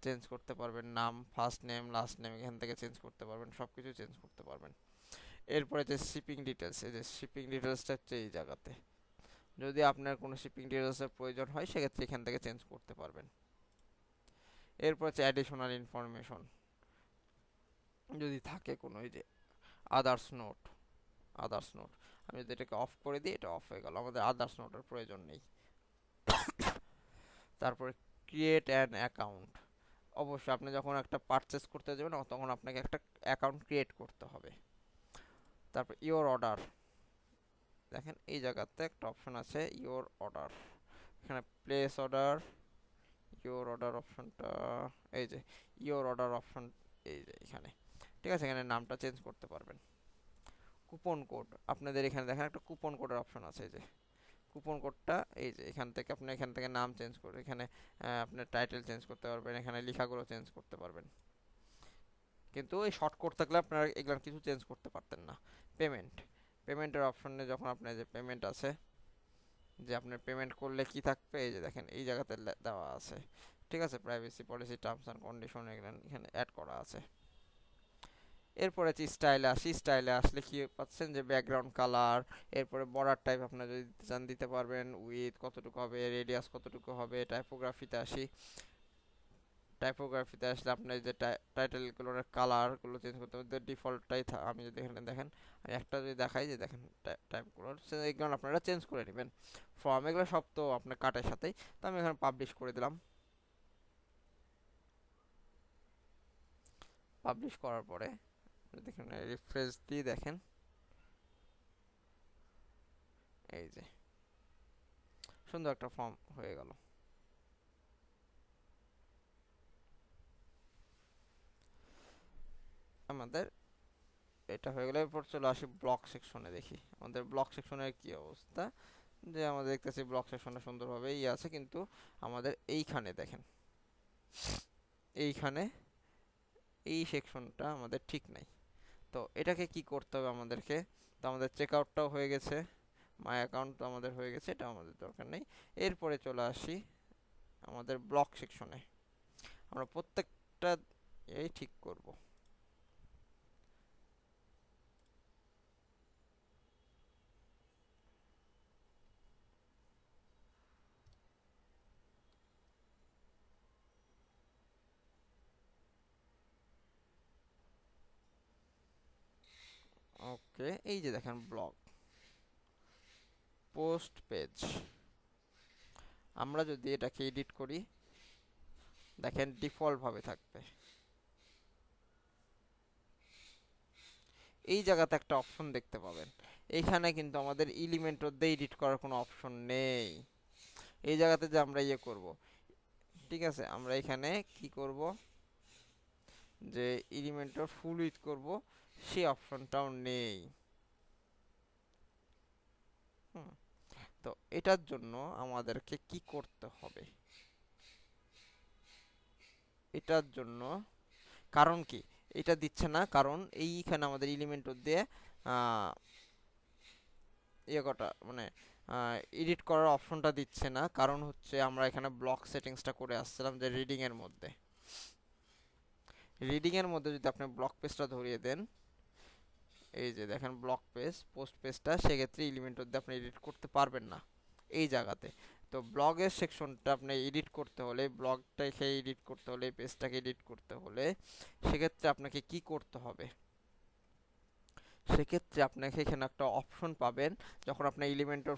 চেঞ্জ করতে পারবেন। নাম, ফার্স্ট নেম, লাস্ট নেম এখান থেকে চেঞ্জ করতে পারবেন, সব কিছু চেঞ্জ করতে পারবেন। এরপরে যে শিপিং ডিটেলস, এই যে শিপিং ডিটেলসটা হচ্ছে এই জায়গাতে, যদি আপনার কোনো শিপিং ডিটেলসের প্রয়োজন হয় সেক্ষেত্রে এখান থেকে চেঞ্জ করতে পারবেন। এরপর হচ্ছে অ্যাডিশনাল ইনফরমেশন, যদি থাকে কোনো, এই যে আদার্স নোট, আমি যদি এটাকে অফ করে দিই, এটা অফ হয়ে গেল, আমাদের আদার্স নোটের প্রয়োজন নেই। তারপরে ক্রিয়েট অ্যান অ্যাকাউন্ট, অবশ্যই আপনি যখন একটা পারচেস করতে যাবেন তখন আপনাকে একটা অ্যাকাউন্ট ক্রিয়েট করতে হবে। তারপর ইওর অর্ডার, দেখেন এই জায়গাতে একটা অপশন আছে ইওর অর্ডার, এখানে প্লেস অর্ডার, ইওর অর্ডার অপশনটা, এই যে ইওর অর্ডার অপশন, এই যে এখানে, ঠিক আছে, এখানে নামটা চেঞ্জ করতে পারবেন। কুপন কোড, আপনাদের এখানে দেখেন একটা কুপন কোডের অপশন আছে, এই যে কুপন কোডটা, এই যে এখান থেকে আপনি এখান থেকে নাম চেঞ্জ করে এখানে আপনার টাইটেল চেঞ্জ করতে পারবেন, এখানে লেখাগুলো চেঞ্জ করতে পারবেন। কিন্তু এই শর্ট কোড থাকলে আপনারা এগুলো কিছু চেঞ্জ করতে পারতেন না। পেমেন্টের অপশনে যখন আপনার যে পেমেন্ট আছে, যে আপনার পেমেন্ট করলে কি থাকবে, এই যে দেখেন এই জায়গাতে দেওয়া আছে, ঠিক আছে, privacy policy, terms and condition এখানে অ্যাড করা আছে। এরপরে হচ্ছে স্টাইলে আসলে কি পাচ্ছেন, যে ব্যাকগ্রাউন্ড কালার, এরপরে বর্ডার টাইপ আপনারা যদি চান দিতে পারবেন, উইথ কতটুকু হবে, রেডিয়াস কতটুকু হবে। টাইপোগ্রাফিতে আসলে আপনার যে টাইটেলগুলোর কালারগুলো চেঞ্জ করতে হবে, ডিফল্টটাই আমি যদি এখানে দেখেন, আমি একটা যদি দেখাই, যে দেখেন টাইপগুলোর এগুলো আপনারা চেঞ্জ করে নেবেন। ফর্ম এগুলো সব তো আপনার কাটের সাথেই, তো আমি এখানে পাবলিশ করে দিলাম। পাবলিশ করার পরে দেখেন রিফ্রেশ দিয়ে দেখেন, এই যে সুন্দর একটা ফর্ম হয়ে গেল। আমাদের এটা হয়ে গেলে এরপর চলে আসি ব্লক সেকশনে, দেখি আমাদের ব্লক সেকশনের কি অবস্থা। যে আমাদের দেখতেছি ব্লক সেকশনটা সুন্দরভাবে আছে, কিন্তু আমাদের এইখানে দেখেন, এইখানে এই সেকশনটা আমাদের ঠিক নাই। তো এটাকে কি করতে হবে আমাদেরকে, তো আমাদের চেক আউটটাও হয়ে গেছে, মাই অ্যাকাউন্ট তো আমাদের হয়ে গেছে, এটা আমাদের দরকার নেই। এরপরে চলে আসি আমাদের ব্লক সেকশনে, আমরা প্রত্যেকটা এই ঠিক করব। ব্লকে এই যে দেখেন ব্লগ পোস্ট পেজ, আমরা যদি এটাকে এডিট করি দেখেন ডিফল্ট ভাবে থাকবে। এই জায়গাতে একটা অপশন দেখতে পাবেন, এইখানে কিন্তু আমাদের এলিমেন্টর দিয়ে এডিট করার কোনো অপশন নেই। এই জায়গাতে যে আমরা ইয়ে করব, ঠিক আছে, আমরা এখানে কি করব যে এলিমেন্টর ফুল উইথ করব, সেই অপশনটাও নেই। তো এটার জন্য আমাদেরকে কি করতে হবে, এটার জন্য কারণ কি এটা দিচ্ছে না, কারণ এইখানে আমাদের এলিমেন্টর দিয়ে ইয়ে কটা মানে এডিট করার অপশনটা দিচ্ছে না, কারণ হচ্ছে আমরা এখানে ব্লক সেটিংসটা করে আসছিলাম যে রিডিং এর মধ্যে। রিডিং এর মধ্যে যদি আপনি ব্লক পেজটা ধরিয়ে দেন, এই যে দেখেন ব্লক পেজ পোস্ট পেজটা, সেক্ষেত্রে এলিমেন্টর দিয়ে আপনি এডিট করতে পারবেন না এই জায়গাতে। তো ব্লগের সেকশনটা আপনি এডিট করতে হলে, ব্লগটাকে এডিট করতে হলে, পেজটাকে এডিট করতে হলে সেক্ষেত্রে আপনাকে কি করতে হবে, সেক্ষেত্রে আপনাকে এখানে একটা অপশন পাবেন, যখন আপনি এলিমেন্টর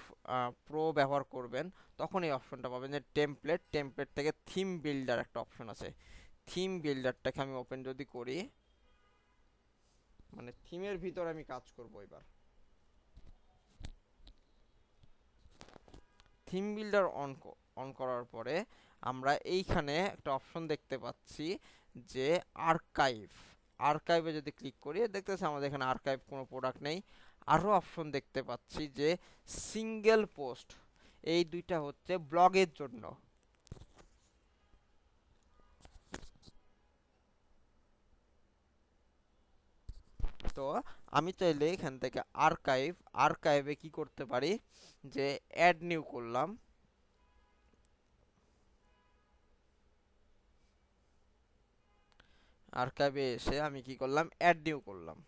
প্রো ব্যবহার করবেন তখন এই অপশনটা পাবেন যে টেমপ্লেট, টেমপ্লেট থেকে থিম বিল্ডার একটা অপশন আছে। থিম বিল্ডারটাকে আমি ওপেন যদি করি, মানে থিমের ভিতর আমি কাজ করব এবার। থিম বিল্ডার অন করার পরে আমরা এইখানে একটা অপশন দেখতে পাচ্ছি যে আর্কাইভ। আর্কাইভে যদি ক্লিক করি দেখতেছি আমাদের এখানে আর্কাইভ কোনো প্রোডাক্ট নেই। আরও অপশন দেখতে পাচ্ছি যে সিঙ্গেল পোস্ট, এই দুইটা হচ্ছে ব্লগের জন্য। তো আমি চাইলে এখান থেকে আর্কাইভে কি করতে পারি যে অ্যাড নিউ করলাম, আর্কাইভে এসে আমি কি করলাম অ্যাড নিউ করলাম।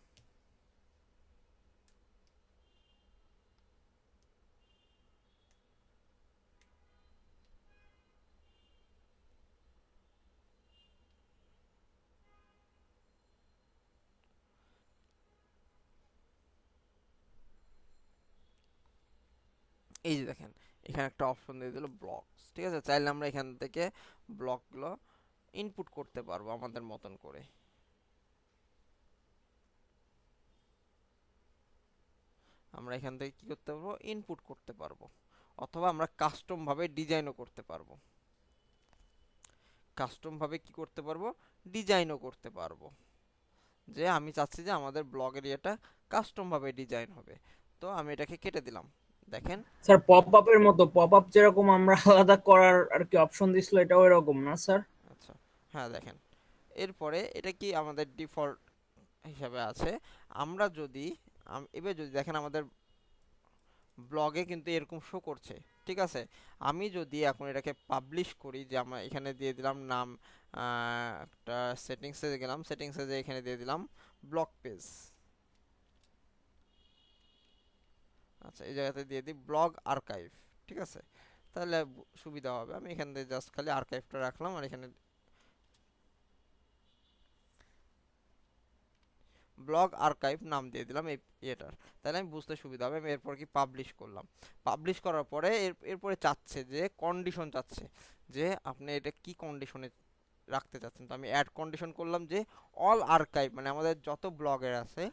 এই যে দেখেন এখানে একটা অপশন দিয়ে দিল ব্লগস, ঠিক আছে, চাইলে আমরা এখান থেকে ব্লগগুলো ইনপুট করতে পারবো আমাদের মতন করে। আমরা এখান থেকে কি করতে পারবো, ইনপুট করতে পারবো, অথবা আমরা কাস্টম ভাবে ডিজাইনও করতে পারবো। কাস্টম ভাবে কি করতে পারবো, ডিজাইনও করতে পারবো, যে আমি চাচ্ছি যে আমাদের ব্লগ এরিয়াটা কাস্টম ভাবে ডিজাইন হবে। তো আমি এটাকে কেটে দিলাম। দেখেন স্যার পপ আপের মতো, পপ আপ যেরকম আমরা আলাদা করার আর কি অপশন দিছিল, এটাও এরকম না স্যার? আচ্ছা হ্যাঁ দেখেন, এরপরে এটা কি আমাদের ডিফল্ট হিসাবে আছে। আমরা যদি এবার যদি দেখেন আমাদের ব্লগে কিন্তু এরকম শো করছে, ঠিক আছে। আমি যদি এখন এটাকে পাবলিশ করি, যে আমরা এখানে দিয়ে দিলাম নাম, একটা সেটিংসে গেলাম, সেটিংসে যে এখানে দিয়ে দিলাম ব্লগ পেজ, আচ্ছা এই জায়গাতে দিয়ে দিই ব্লগ আর্কাইভ, ঠিক আছে, তাহলে সুবিধা হবে। আমি এখান থেকে জাস্ট খালি আর্কাইভটা রাখলাম, আর এখানে ব্লগ আর্কাইভ নাম দিয়ে দিলাম এই এটার, তাহলে আমি বুঝতে সুবিধা হবে। আমি এরপর কি পাবলিশ করলাম, পাবলিশ করার পরে এরপরে চাচ্ছে যে কন্ডিশন চাচ্ছে যে আপনি এটা কি কন্ডিশনে রাখতে চাচ্ছেন। তো আমি অ্যাড কন্ডিশন করলাম যে অল আর্কাইভ, মানে আমাদের যত ব্লগের আছে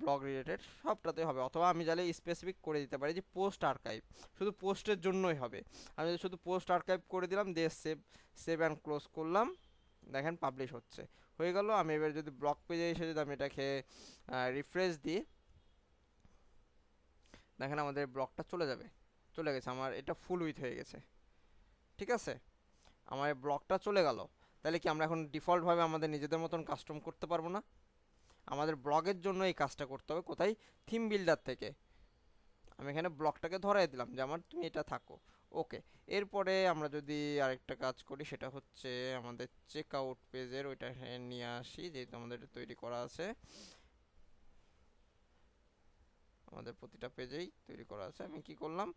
ব্লগ রিলেটেড সবটাতে হবে, অথবা আমি চাইলে স্পেসিফিক করে দিতে পারি যে পোস্ট আর্কাইভ, শুধু পোস্টের জন্যই হবে। আমি যদি শুধু পোস্ট আর্কাইভ করে দিলাম, দিয়ে সেভ অ্যান্ড ক্লোজ করলাম, দেখেন পাবলিশ হয়ে গেল। আমি এবার যদি ব্লগ পেজে এসে যদি আমি এটাকে রিফ্রেশ দিই, দেখেন আমাদের ব্লগটা চলে গেছে, আমার এটা ফুল উইথ হয়ে গেছে, ঠিক আছে, আমার ব্লগটা চলে গেল। তাহলে কি আমরা এখন ডিফল্টভাবে আমাদের নিজেদের মতন কাস্টম করতে পারবো না? আমাদের ব্লগের জন্য এই কাজটা করতে হবে কোথায়, থিম বিল্ডার থেকে। আমি এখানে ব্লগটাকে ধরাই দিলাম যে আমার তুমি এটা থাকো, ওকে। এরপরে আমরা যদি আরেকটা কাজ করি, সেটা হচ্ছে আমাদের চেক আউট পেজের ওইটা নিয়ে আসি, যেহেতু আমাদের এটা তৈরি করা আছে, আমাদের প্রতিটা পেজেই তৈরি করা আছে। আমি কি করলাম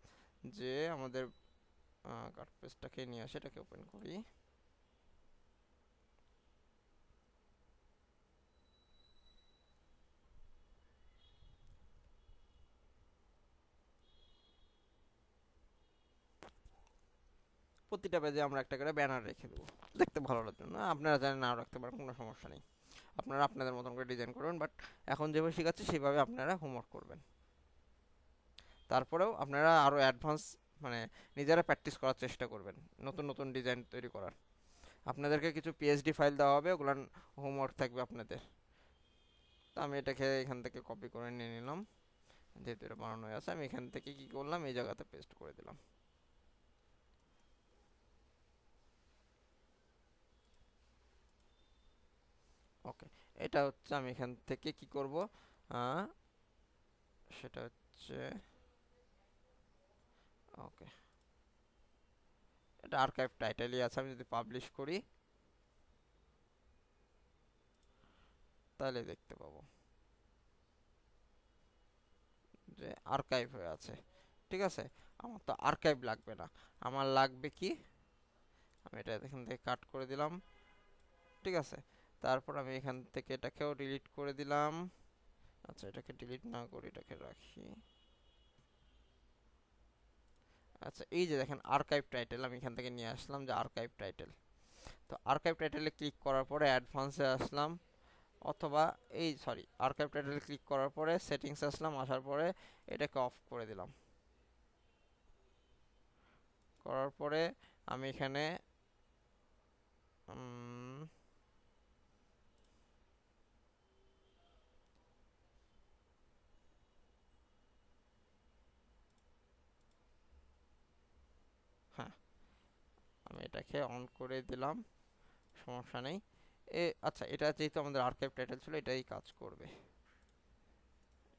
যে আমাদের কাট পেজটাকে নিয়ে আসে, এটাকে ওপেন করি, প্রতিটা পেজে আমরা একটা করে ব্যানার রেখে দেবো দেখতে ভালো লাগার জন্য। আপনারা জানেন নাও রাখতে পারেন, কোনো সমস্যা নেই, আপনারা আপনাদের মতন করে ডিজাইন করবেন। বাট এখন যেভাবে শেখাচ্ছি সেভাবে আপনারা হোমওয়ার্ক করবেন। তারপরেও আপনারা আরও অ্যাডভান্স মানে নিজেরা প্র্যাকটিস করার চেষ্টা করবেন নতুন নতুন ডিজাইন তৈরি করার। আপনাদেরকে কিছু পিএইচডি ফাইল দেওয়া হবে, ওগুলো হোমওয়ার্ক থাকবে আপনাদের। তো আমি এটাকে এখান থেকে কপি করে নিয়ে নিলাম, যেহেতু এটা বানানো হয়ে আছে। আমি এখান থেকে কি করলাম, এই জায়গাতে পেস্ট করে দিলাম। ওকে, এটা হচ্ছে আমি এখান থেকে কি করব, সেটা হচ্ছে ওকে, এটা আর্কাইভ টাইটেলই আছে। আমি যদি পাবলিশ করি তাহলে দেখতে পাবো যে আর্কাইভ হয়ে আছে। ঠিক আছে, আমার তো আর্কাইভ লাগবে না, আমার লাগবে কি, আমি এটা এখান থেকে কাট করে দিলাম। ঠিক আছে, তারপর আমি এখান থেকে এটাকেও ডিলিট করে দিলাম। আচ্ছা, এটাকে ডিলিট না করি, এটাকে রাখি। আচ্ছা, এই যে দেখেন আর্কাইভ টাইটেল, আমি এখান থেকে নিয়ে আসলাম যে আর্কাইভ টাইটেল। তো আর্কাইভ টাইটেলে ক্লিক করার পরে অ্যাডভান্সে আসলাম, অথবা এই সরি আর্কাইভ টাইটেলে ক্লিক করার পরে সেটিংসে আসলাম, আসার পরে এটাকে অফ করে দিলাম। করার পরে আমি এখানে হ্যাঁ, আমি এটাকে অন করে দিলাম, সমস্যা নেই। আচ্ছা, এটা যেহেতু আমাদের আর্কাইভ টাইটেল ছিল, এটাই কাজ করবে।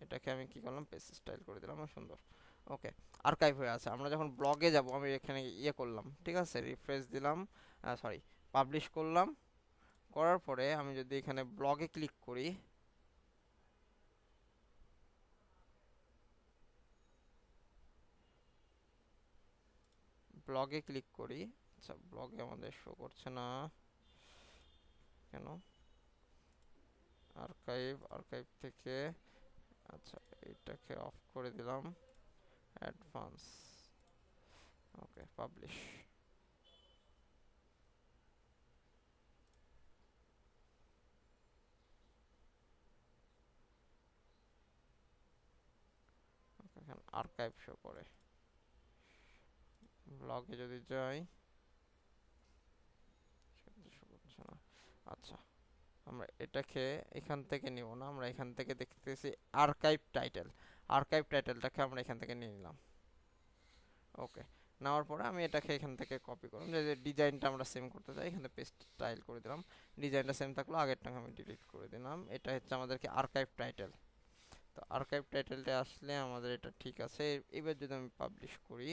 এটাকে আমি কি করলাম, পেজ স্টাইল করে দিলাম, সুন্দর। ওকে, আর্কাইভ হয়ে আছে। আমরা যখন ব্লগে যাব, আমি এখানে ইয়ে করলাম, ঠিক আছে, রিফ্রেশ দিলাম, সরি পাবলিশ করলাম। করার পরে আমি যদি এখানে ব্লগে ক্লিক করি, আচ্ছা ব্লগে আমাদের শো করছে না কেন, আর্কাইভ থেকে, আচ্ছা এটাকে অফ করে দিলাম, অ্যাডভান্স। ওকে, পাবলিশ। এখন আর্কাইভ শো করে, ব্লগে যদি যাই শো করছে না। আচ্ছা, আমরা এটাকে এখান থেকে নিব না, আমরা এখান থেকে দেখতেছি আর্কাইভ টাইটেলটাকে আমরা এখান থেকে নিয়ে নিলাম। ওকে, নেওয়ার পরে আমি এটাকে এখান থেকে কপি করলাম, যে ডিজাইনটা আমরা সেম করতে চাই, এখানে পেস্ট স্টাইল করে দিলাম। ডিজাইনটা সেম থাকলো, আগেরটাকে আমি ডিলিট করে দিলাম। এটা হচ্ছে আমাদেরকে আর্কাইভ টাইটেল। তো আর্কাইভ টাইটেলটা আসলে আমাদের এটা ঠিক আছে। এবার যদি আমি পাবলিশ করি,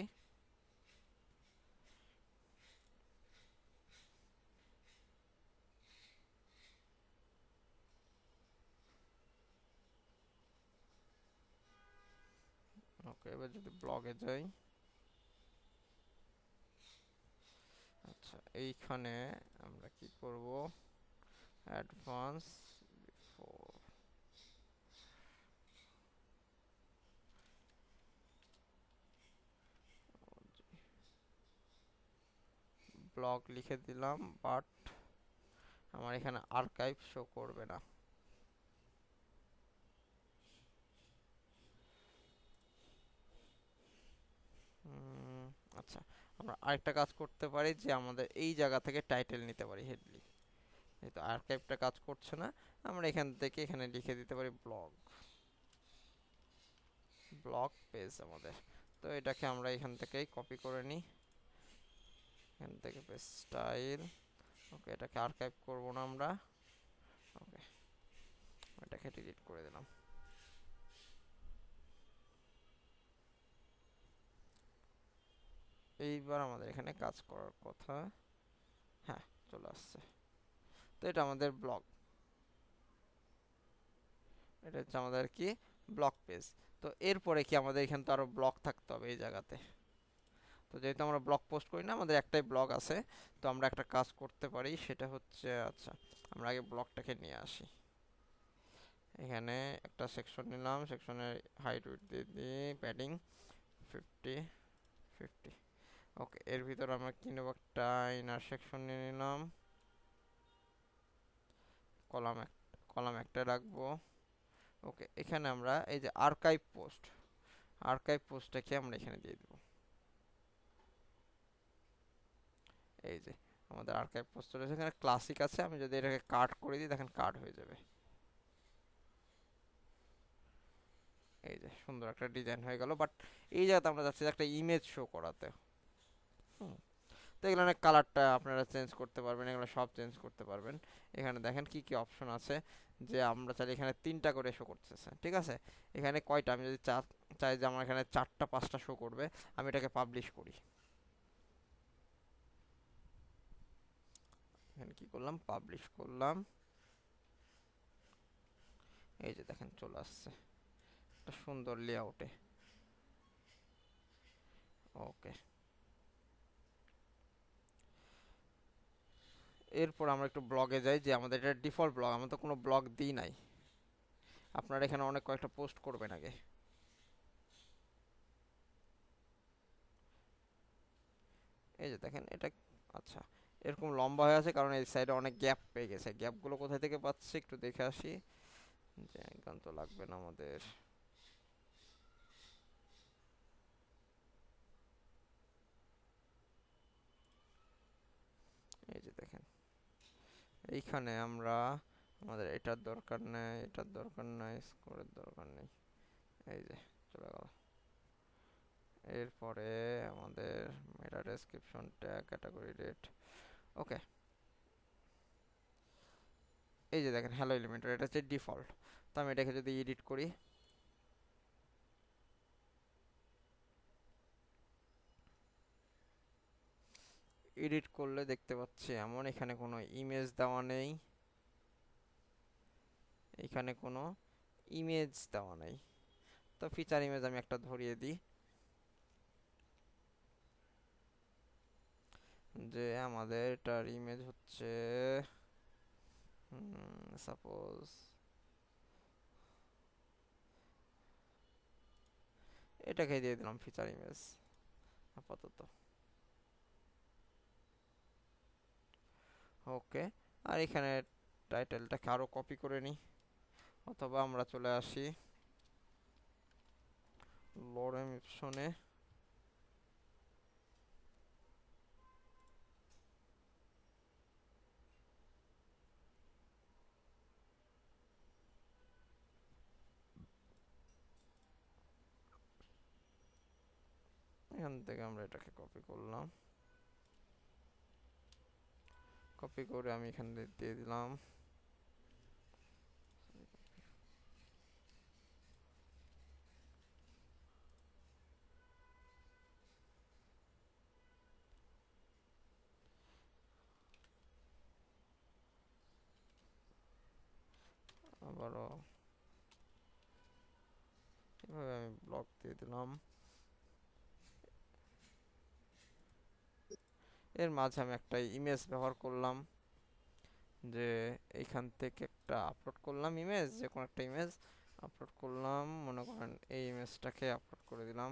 ওকে, এবার যদি ব্লগে যাই, আচ্ছা এইখানে আমরা কি করব, অ্যাডভান্স বিফোর, ব্লগ লিখে দিলাম, বাট আমার এখানে আর্কাইভ শো করবে না। আচ্ছা, আমরা আরেকটা কাজ করতে পারি, যে আমাদের এই জায়গা থেকে টাইটেল নিতে পারি, হেডলি। যেহেতু আর্কাইভটা কাজ করছে না, আমরা এখান থেকে এখানে লিখে দিতে পারি ব্লগ পেজ আমাদের। তো এটাকে আমরা এখান থেকেই কপি করে নিই, এখান থেকে পেজ স্টাইল। ওকে, এটাকে আর্কাইভ করব না আমরা। ওকে, এটাকে ডিলিট করে দিলাম। এইবার আমাদের এখানে কাজ করার কথা, হ্যাঁ চলে আসছে। তো এটা আমাদের ব্লগ, এটা হচ্ছে আমাদের কি ব্লগ পেজ। তো এরপরে কি আমাদের এখানে তো আরো ব্লগ থাকতে হবে এই জায়গাতে। তো যেহেতু আমরা ব্লগ পোস্ট করি না, আমাদের একটাই ব্লগ আছে, তো আমরা একটা কাজ করতে পারি, সেটা হচ্ছে, আচ্ছা আমরা আগে ব্লগটাকে নিয়ে আসি। এখানে একটা সেকশন নিলাম, সেকশনের হাইট উইডথ দিয়ে দিই প্যাডিং 50 50। ওকে, এর ভিতর আমরা কি নেব, একটা ইনার সেকশন নিয়ে নিলাম, কলাম কলাম একটা রাখবো। ওকে, এখানে আমরা এই যে আর্কাইভ পোস্টটাকে আমরা এখানে দিয়ে দেব। এই যে আমাদের আর্কাইভ পোস্ট রয়েছে, এখানে ক্লাসিক আছে, আমি যদি এটাকে কাট করে দিই দেখেন কাট হয়ে যাবে। এই যে সুন্দর একটা ডিজাইন হয়ে গেল, বাট এই জায়গাতে আমরা যাচ্ছি একটা ইমেজ শো করাতে। তো এগুলো কালারটা আপনারা চেঞ্জ করতে পারবেন, এগুলো সব চেঞ্জ করতে পারবেন। এখানে দেখেন কি কি অপশন আছে, যে আমরা চাইলে এখানে 3টা করে শো করতেছে, ঠিক আছে। এখানে কয়টা, আমি যদি চাই যে আমার এখানে 4টা 5টা শো করবে, আমি এটাকে পাবলিশ করি। এখানে কি করলাম, পাবলিশ করলাম। এই যে দেখেন চলে আসছে একটা সুন্দর লেআউটে। ওকে, এরপর আমরা একটু ব্লগে যাই, যে আমাদের এটা ডিফল্ট ব্লগ, আমরা তো কোনো ব্লগ দিই নাই। আপনারা এখানে অনেক কয়েকটা পোস্ট করবেন আগে। এই যে দেখেন এটা, আচ্ছা এরকম লম্বা হয়ে আছে কারণ এই সাইডে অনেক গ্যাপ পেয়ে গেছে। গ্যাপগুলো কোথায় থেকে পাচ্ছি একটু দেখে আসি, যে গান তো লাগবে না আমাদের। এই যে দেখেন এইখানে আমরা, আমাদের এটার দরকার নেই, এটার দরকার নাই, স্কোরের দরকার নেই। এই যে চলে গেল। এরপরে আমাদের meta description tag, category, date. Okay, এই যে দেখেন হ্যালো এলিমেন্টর, এটা হচ্ছে ডিফল্ট। তো আমি এটাকে যদি এডিট করি, এডিট করলে দেখতে পাচ্ছি এমন, এখানে কোনো ইমেজ দেওয়া নেই, এখানে কোনো ইমেজ দেওয়া নেই। তো ফিচার ইমেজ আমি একটা ধরিয়ে দিই, যে আমাদের এটার ইমেজ হচ্ছে সাপোজ এটাকে দিয়ে দিলাম ফিচার ইমেজ আপাতত। ওকে, আর এখানে টাইটেলটাকে আরও কপি করে নিই, অথবা আমরা চলে আসি লরেম অপশনে। এখান থেকে আমরা এটাকে কপি করলাম, কপি করে আমি এখানে দিয়ে দিলাম। আবারও এভাবে আমি ব্লক দিয়ে দিলাম। এর মাঝে আমি একটা ইমেজ ব্যবহার করলাম, যে এইখান থেকে একটা আপলোড করলাম ইমেজ, যে কোনো একটা ইমেজ আপলোড করলাম, মনে করেন এই ইমেজটাকে আপলোড করে দিলাম।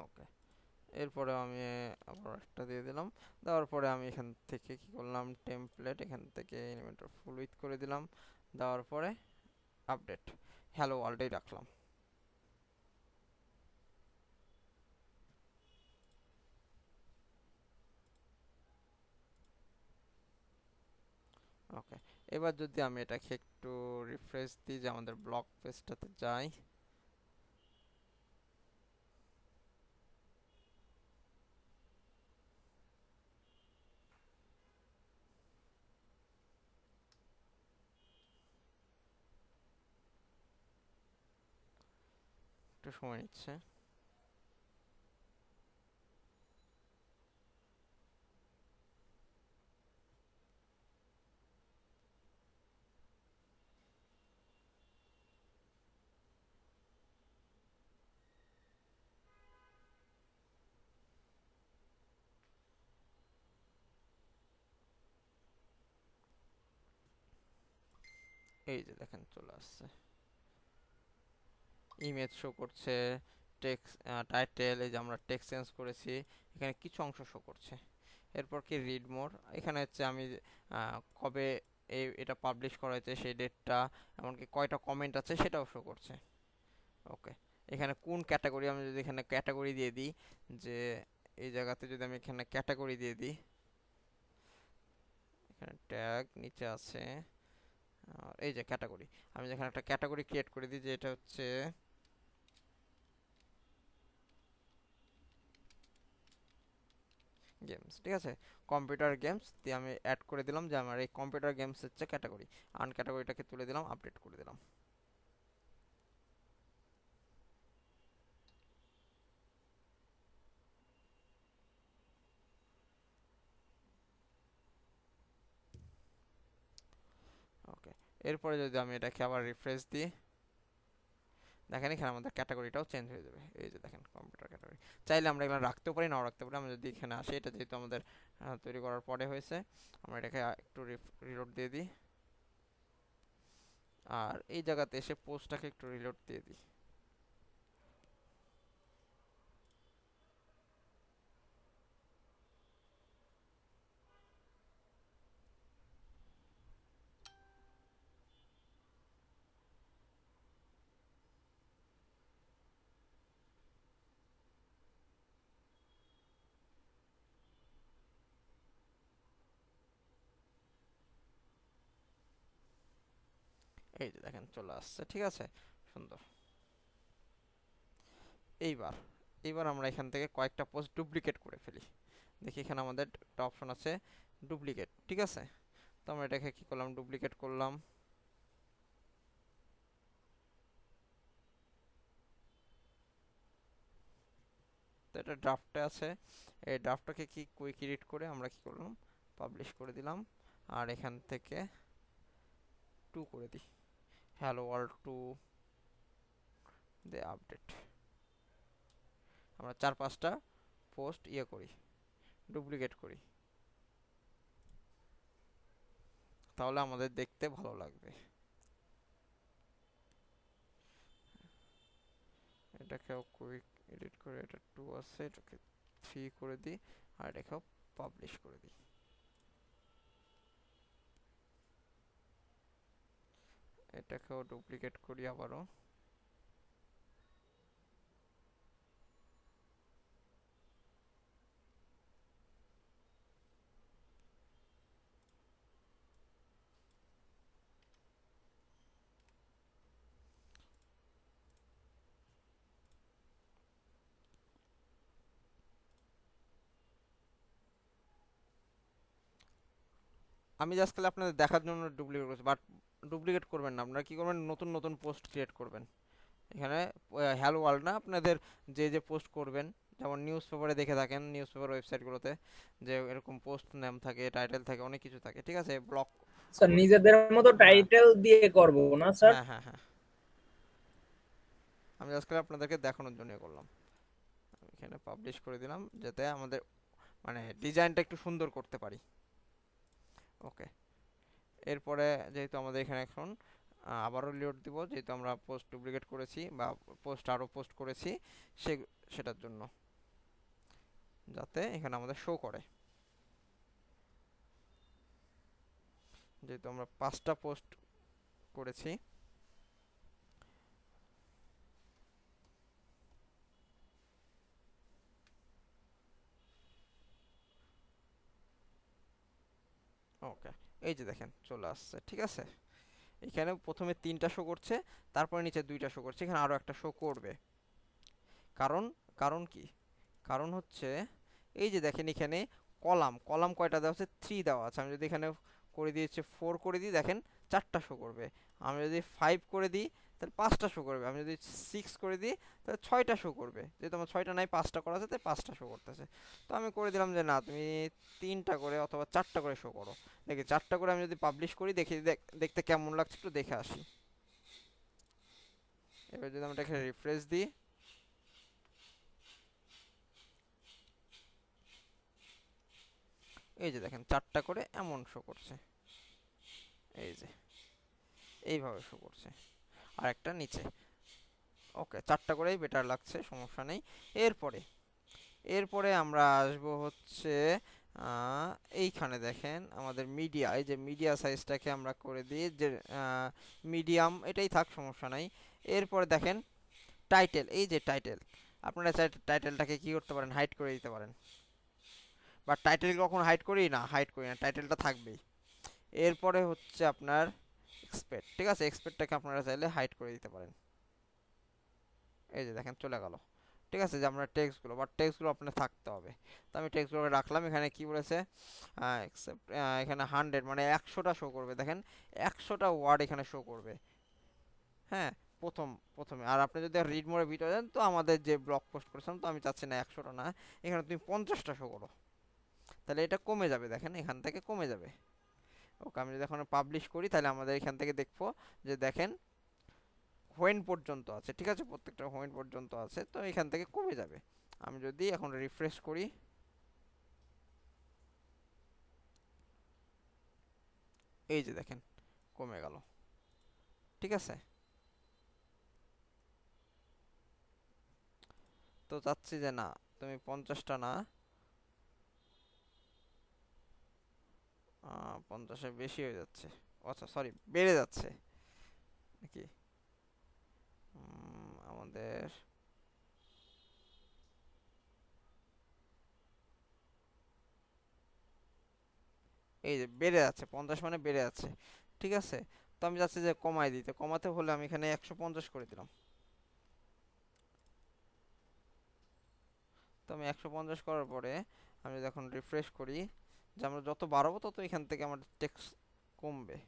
ওকে, এরপরে আমি আবার একটা দিয়ে দিলাম, দেওয়ার পরে আমি এখান থেকে কি করলাম, টেমপ্লেট, এখান থেকে এলিমেন্টর ফুল উইথ করে দিলাম, দেওয়ার পরে আপডেট হ্যালো ওয়ার্ল্ডেই রাখলাম। ওকে, এবার যদি আমি এটাকে একটু রিফ্রেশ দিই, যে আমাদের ব্লগ পেজটাতে যাই, একটু সময় নিচ্ছে। এই যে দেখেন চলে আসছে, ইমেজ শো করছে, টেক্সট টাইটেল, এই যে আমরা টেক্সট চেঞ্জ করেছি, এখানে কিছু অংশ শো করছে। এরপর কি রিড মোর, এখানে হচ্ছে আমি কবে এটা পাবলিশ করা হয়েছে সেই ডেটটা, এমনকি কয়টা কমেন্ট আছে সেটাও শো করছে। ওকে, এখানে কোন ক্যাটাগরি, আমি যদি এখানে ক্যাটাগরি দিয়ে দিই, যে এই জায়গাতে যদি আমি এখানে ক্যাটাগরি দিয়ে দিই, এখানে ট্যাগ নিচে আছে, আর এই যে ক্যাটাগরি, আমি যেখানে একটা ক্যাটাগরি ক্রিয়েট করে দিই যে এটা হচ্ছে গেমস, ঠিক আছে, কম্পিউটার গেমস দিয়ে আমি অ্যাড করে দিলাম যে আমার এই কম্পিউটার গেমস হচ্ছে ক্যাটাগরি, আন ক্যাটাগরিটাকে তুলে দিলাম, আপডেট করে দিলাম। ওকে, এরপরে যদি আমি এটাকে আবার রিফ্রেশ দিই, দেখেন এখানে আমাদের ক্যাটাগরিটাও চেঞ্জ হয়ে যাবে। এই যে দেখেন কম্পিউটার ক্যাটাগরি, চাইলে আমরা এগুলো রাখতেও পারি নাও রাখতে পারি। আমরা যদি এখানে আসি, এটা যেহেতু আমাদের তৈরি করার পরে হয়েছে, আমরা এটাকে একটু রিলোড দিয়ে দিই, আর এই জায়গাতে এসে পোস্টটাকে একটু রিলোড দিয়ে দিই। এই যে দেখেন চলে আসছে, ঠিক আছে, সুন্দর। এইবার এইবার আমরা এখান থেকে কয়েকটা পোস্ট ডুপ্লিকেট করে ফেলি। দেখি এখানে আমাদের একটা অপশন আছে ডুপ্লিকেট, ঠিক আছে, তো আমরা এটাকে কি করলাম, ডুপ্লিকেট করলাম। তো এটা ড্রাফটে আছে, এই ড্রাফটটাকে কি কুইক এডিট করে আমরা কি করলাম, পাবলিশ করে দিলাম। আর এখান থেকে 2 করে দিই, হ্যালো ওয়ার্ল্ড 2 দে আপডেট। আমরা 4-5টা পোস্ট করি, ডুপ্লিকেট করি, তাহলে আমাদের দেখতে ভালো লাগবে। এটাকেও কুইক এডিট করে, এটা 2 আছে, এটাকে 3 করে দিই, আর এটাকেও পাবলিশ করে দিই। এটাকেও ডুপ্লিকেট করি আবারও, আমি জাস্ট খালি আপনাদের দেখার জন্য ডুপ্লিকেট করছি, বাট ডুপ্লিকেট করবেন না, আপনারা কি করবেন, নতুন নতুন পোস্ট ক্রিয়েট করবেন। এখানে হ্যালো ওয়ার্ল্ড না, আপনাদের যে যে পোস্ট করবেন, যেমন নিউজ পেপারে দেখে থাকেন, নিউজ পেপার ওয়েবসাইটগুলোতে যে এরকম পোস্ট নেম থাকে, টাইটেল থাকে, অনেক কিছু থাকে, ঠিক আছে, ব্লক। স্যার নিজেদের মতো টাইটেল দিয়ে করব না স্যার? হ্যাঁ হ্যাঁ হ্যাঁ, আমি জাস্ট খালি আপনাদেরকে দেখানোর জন্য করলাম। আমি এখানে পাবলিশ করে দিলাম যাতে আমাদের মানে ডিজাইনটা একটু সুন্দর করতে পারি। ওকে, এরপরে যেহেতু আমাদের এখানে এখন আবারও লোড দিব, যেহেতু আমরা পোস্ট ডুপ্লিকেট করেছি বা পোস্ট আরও পোস্ট করেছি, সেটার জন্য যাতে এখানে আমাদের শো করে। যেহেতু আমরা 5টা পোস্ট করেছি, ওকে, এই যে দেখেন চলে আসছে, ঠিক আছে। এখানে প্রথমে 3টা শো করছে, তারপরে নিচে 2টা শো করছে, এখানে আরও একটা শো করবে। কারণ কারণ কি, কারণ হচ্ছে এই যে দেখেন এখানে কলাম কলাম কয়টা দেওয়া আছে, 3 দেওয়া আছে। আমি যদি এখানে করে দিয়েছে 4 করে দিই, দেখেন 4টা শো করবে। আমি যদি 5 করে দিই তাহলে 5টা শো করবে। আমি যদি 6 করে দিই তাহলে 6টা শো করবে। যেহেতু আমার 6টা নাই, 5টা করা আছে, তাই 5টা শো করতেছে। তো আমি করে দিলাম যে না, তুমি 3টা করে অথবা 4টা করে শো করো। দেখি 4টা করে আমি যদি পাবলিশ করি, দেখি দেখতে কেমন লাগছে, একটু দেখে আসি। এবার যদি আমি এটাকে রিফ্রেশ দিই, এই যে দেখেন 4টা করে এমন শো করছে, এই যে এইভাবে শো করছে, আর একটা নিচে। ওকে, 4টা করেই বেটার লাগছে, সমস্যা নেই। এরপরে এরপরে আমরা আসব হচ্ছে আহ, এইখানে দেখেন আমাদের মিডিয়া, এই যে মিডিয়া সাইজটাকে আমরা করে দিই যে মিডিয়াম, এটাই থাক, সমস্যা নাই। এরপরে দেখেন টাইটেল, এই যে টাইটেল, আপনারা টাইটেলটাকে কি করতে পারেন, হাইড করে দিতে পারেন। বাট টাইটেল কখন হাইড করি না, হাইড করি না, টাইটেলটা থাকবেই। এরপরে হচ্ছে আপনার এক্সপেক্ট, ঠিক আছে, এক্সপেক্টটাকে আপনারা চাইলে হাইড করে দিতে পারেন। এই যে দেখেন চলে গেল, ঠিক আছে, যে আমরা টেক্সটগুলো, বাট টেক্সটগুলো আপনার থাকতে হবে। তো আমি টেক্সটগুলো রাখলাম। এখানে কি বলেছে, এক্সেপ্ট, এখানে 100 মানে 100টা শো করবে, দেখেন 100টা ওয়ার্ড এখানে শো করবে। হ্যাঁ, প্রথমে। আর আপনি যদি রিড মোড়ে ভিডিও দেন, তো আমাদের যে ব্লগ পোস্ট করেছিলাম, তো আমি চাচ্ছি না 100টা না, এখানে তুমি 50টা শো করো, তাহলে এটা কমে যাবে, দেখেন এখান থেকে কমে যাবে। ওকে, আমি যদি এখন পাবলিশ করি, তাহলে আমাদের এখান থেকে দেখবো যে দেখেন হোয়েন পর্যন্ত আছে, ঠিক আছে, প্রত্যেকটা হোয়েন পর্যন্ত আছে, তো এখান থেকে কমে যাবে। আমি যদি এখন রিফ্রেশ করি, এই যে দেখেন কমে গেল, ঠিক আছে। তো চাচ্ছি যে না, তুমি 50টা না, 50-এর বেশি হয়ে যাচ্ছে, আচ্ছা সরি, বেড়ে যাচ্ছে নাকি। আমাদের এই যে বেড়ে যাচ্ছে, 50 মানে বেড়ে যাচ্ছে, ঠিক আছে। তো আমি চাচ্ছি যে কমাই দিতে, কমাতে হলে আমি এখানে 150 করে দিলাম। তো আমি 150 করার পরে আমি যদি এখন রিফ্রেশ করি, যে আমরা যত বাড়াবো তত এখান থেকে আমার টেক্সট কমবে।